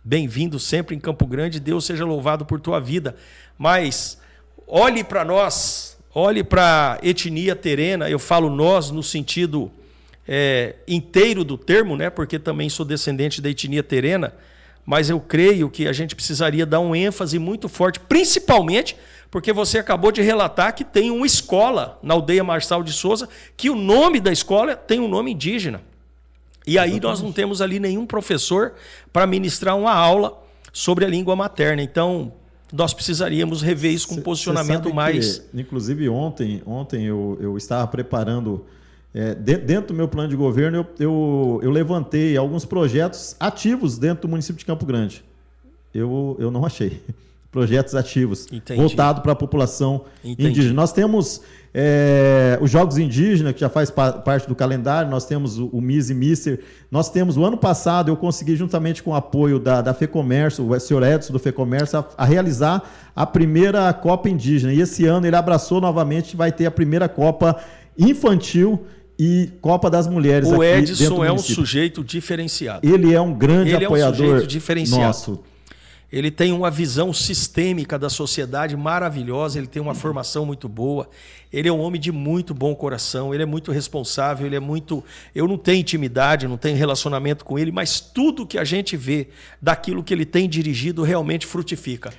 Bem-vindo sempre em Campo Grande, Deus seja louvado por tua vida. Mas olhe para nós, olhe para a etnia terena, eu falo nós no sentido inteiro do termo, né? Porque também sou descendente da etnia terena, mas eu creio que a gente precisaria dar um ênfase muito forte, principalmente porque você acabou de relatar que tem uma escola na aldeia Marçal de Souza, que o nome da escola tem um nome indígena. E aí nós não temos ali nenhum professor para ministrar uma aula sobre a língua materna. Então, nós precisaríamos rever isso com um posicionamento mais... Inclusive, ontem eu estava preparando... dentro do meu plano de governo, eu levantei alguns projetos ativos dentro do município de Campo Grande. Eu não achei. projetos ativos, Entendi. voltado para a população Entendi. indígena. Nós temos os Jogos Indígenas, que já faz parte do calendário, nós temos o MIS e Mister, nós temos, o ano passado, eu consegui, juntamente com o apoio da FEComércio, o senhor Edson do FEComércio, a realizar a primeira Copa Indígena. E esse ano ele abraçou novamente, vai ter a primeira Copa Infantil e Copa das Mulheres. O aqui Edson dentro do é um município. sujeito diferenciado. Ele é um grande Ele apoiador é um sujeito diferenciado. nosso. Ele tem uma visão sistêmica da sociedade maravilhosa, ele tem uma formação muito boa, ele é um homem de muito bom coração, ele é muito responsável, ele é muito... Eu não tenho intimidade, não tenho relacionamento com ele, mas tudo que a gente vê daquilo que ele tem dirigido realmente frutifica.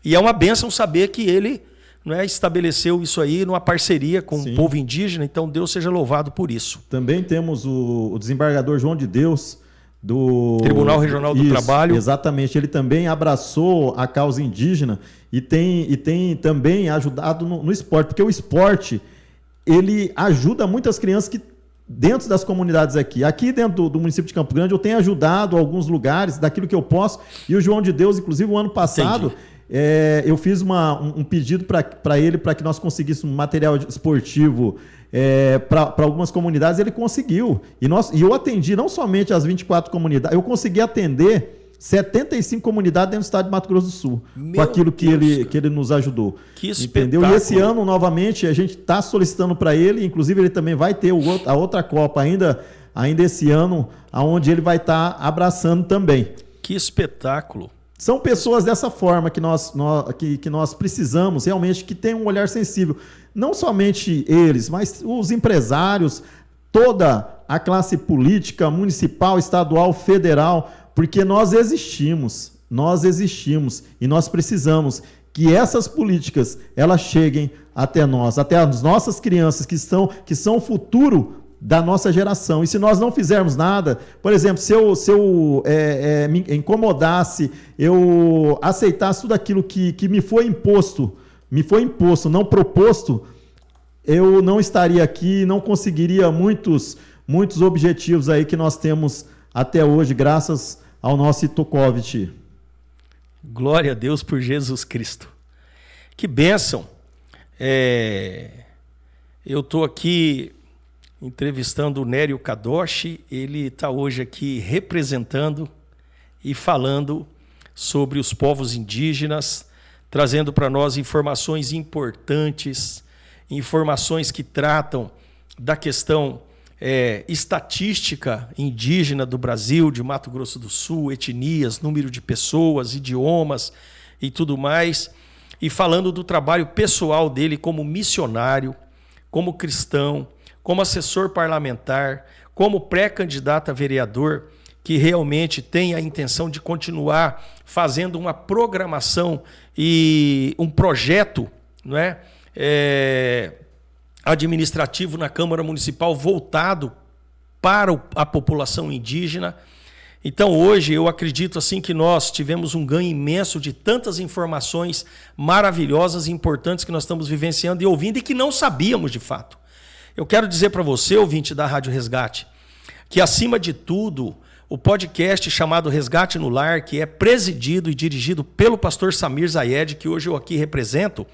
E é uma bênção saber que ele, né, estabeleceu isso aí numa parceria com Sim. o povo indígena, então Deus seja louvado por isso. Também temos o desembargador João de Deus, do Tribunal Regional do Trabalho. Exatamente, ele também abraçou a causa indígena e tem também ajudado no esporte, porque o esporte ele ajuda muitas crianças que dentro das comunidades aqui dentro do município de Campo Grande, eu tenho ajudado alguns lugares daquilo que eu posso, e o João de Deus, inclusive o ano passado, eu fiz um pedido para ele, para que nós conseguíssemos material esportivo para algumas comunidades, ele conseguiu. E eu atendi não somente as 24 comunidades, eu consegui atender 75 comunidades dentro do estado de Mato Grosso do Sul, com aquilo que ele nos ajudou. Que entendeu? E esse ano, novamente, a gente está solicitando para ele, inclusive ele também vai ter a outra Copa ainda esse ano, onde ele vai estar abraçando também. Que espetáculo! São pessoas dessa forma que nós precisamos, realmente, que tenham um olhar sensível. Não somente eles, mas os empresários, toda a classe política, municipal, estadual, federal, porque nós existimos e nós precisamos que essas políticas elas cheguem até nós, até as nossas crianças que são o futuro da nossa geração. E se nós não fizermos nada, por exemplo, se eu me incomodasse, eu aceitasse tudo aquilo que me foi imposto, não proposto, eu não estaria aqui, não conseguiria muitos objetivos aí que nós temos até hoje, graças ao nosso Itokovit. Glória a Deus por Jesus Cristo. Que bênção. Eu estou aqui entrevistando o Nério Kadoshi, ele está hoje aqui representando e falando sobre os povos indígenas, trazendo para nós informações importantes, informações que tratam da questão estatística indígena do Brasil, de Mato Grosso do Sul, etnias, número de pessoas, idiomas e tudo mais, e falando do trabalho pessoal dele como missionário, como cristão, como assessor parlamentar, como pré-candidato a vereador, que realmente tem a intenção de continuar fazendo uma programação e um projeto, não é? Administrativo na Câmara Municipal voltado para a população indígena. Então, hoje, eu acredito assim que nós tivemos um ganho imenso de tantas informações maravilhosas e importantes que nós estamos vivenciando e ouvindo e que não sabíamos de fato. Eu quero dizer para você, ouvinte da Rádio Resgate, que, acima de tudo, o podcast chamado Resgate no Lar, que é presidido e dirigido pelo pastor Samir Zayed, que hoje eu aqui represento,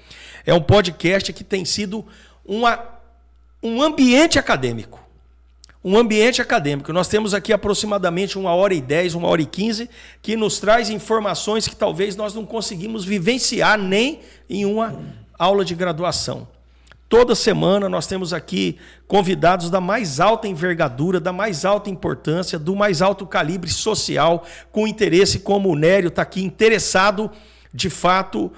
é um podcast que tem sido um ambiente acadêmico. Um ambiente acadêmico. Nós temos aqui aproximadamente 1h10, 1h15, que nos traz informações que talvez nós não conseguimos vivenciar nem em uma aula de graduação. Toda semana nós temos aqui convidados da mais alta envergadura, da mais alta importância, do mais alto calibre social, com interesse, como o Nério está aqui, interessado, de fato,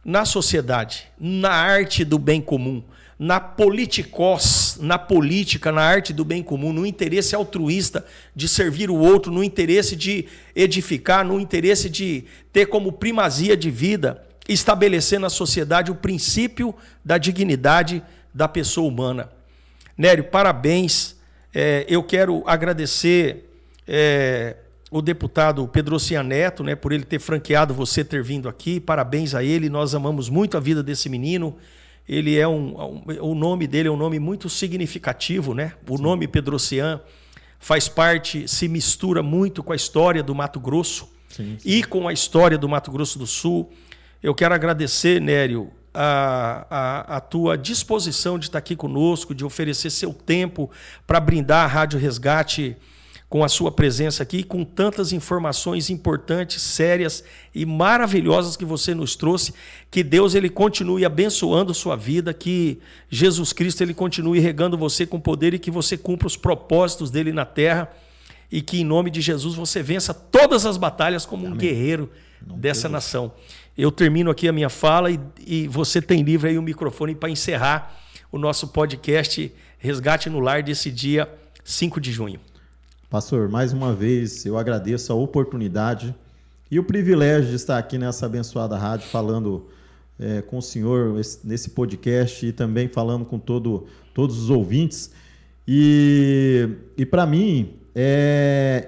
na sociedade, na arte do bem comum, na politicós, na política, na arte do bem comum, no interesse altruísta de servir o outro, no interesse de edificar, no interesse de ter como primazia de vida, estabelecer na sociedade o princípio da dignidade da pessoa humana. Nério, parabéns. Eu quero agradecer o deputado Pedrocian Neto, né, por ele ter franqueado você ter vindo aqui. Parabéns a ele, nós amamos muito a vida desse menino. Ele é o nome dele é um nome muito significativo, né? O nome Pedrocian faz parte, se mistura muito com a história do Mato Grosso. Sim. e com a história do Mato Grosso do Sul. Eu quero agradecer, Nério, a tua disposição de estar aqui conosco, de oferecer seu tempo para brindar a Rádio Resgate com a sua presença aqui, com tantas informações importantes, sérias e maravilhosas que você nos trouxe. Que Deus ele continue abençoando sua vida, que Jesus Cristo ele continue regando você com poder e que você cumpra os propósitos dele na terra e que em nome de Jesus você vença todas as batalhas como um guerreiro dessa nação. Eu termino aqui a minha fala e você tem livre aí o microfone para encerrar o nosso podcast Resgate no Lar desse dia 5 de junho. Pastor, mais uma vez eu agradeço a oportunidade e o privilégio de estar aqui nessa abençoada rádio falando com o senhor nesse podcast e também falando com todos os ouvintes. E para mim,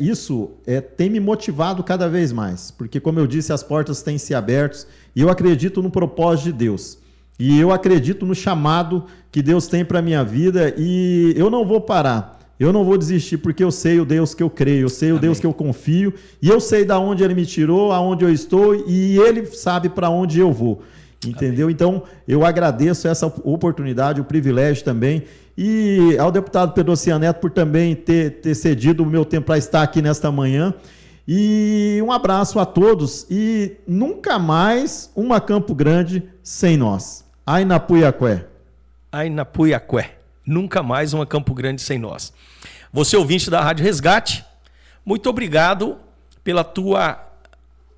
isso tem me motivado cada vez mais, porque como eu disse, as portas têm se abertas e eu acredito no propósito de Deus. E eu acredito no chamado que Deus tem para a minha vida e eu não vou parar. Eu não vou desistir porque eu sei o Deus que eu creio, eu sei o Deus que eu confio e eu sei de onde Ele me tirou, aonde eu estou e Ele sabe para onde eu vou, entendeu? Amém. Então, eu agradeço essa oportunidade, o privilégio também e ao deputado Pedro Oceano Neto por também ter cedido o meu tempo para estar aqui nesta manhã. E um abraço a todos e nunca mais uma Campo Grande sem nós. Ainapuiaqué. Ainapuiaqué. Nunca mais uma Campo Grande sem nós. Você ouvinte da Rádio Resgate, muito obrigado pela tua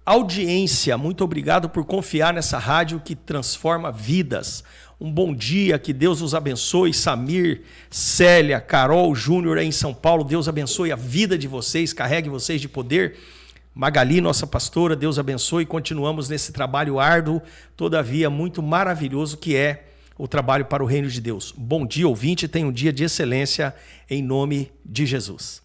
audiência, muito obrigado por confiar nessa rádio que transforma vidas. Um bom dia, que Deus os abençoe. Samir, Célia, Carol, Júnior aí em São Paulo, Deus abençoe a vida de vocês, carregue vocês de poder. Magali, nossa pastora, Deus abençoe. Continuamos nesse trabalho árduo, todavia muito maravilhoso que é o trabalho para o reino de Deus. Bom dia, ouvinte, tenha um dia de excelência em nome de Jesus.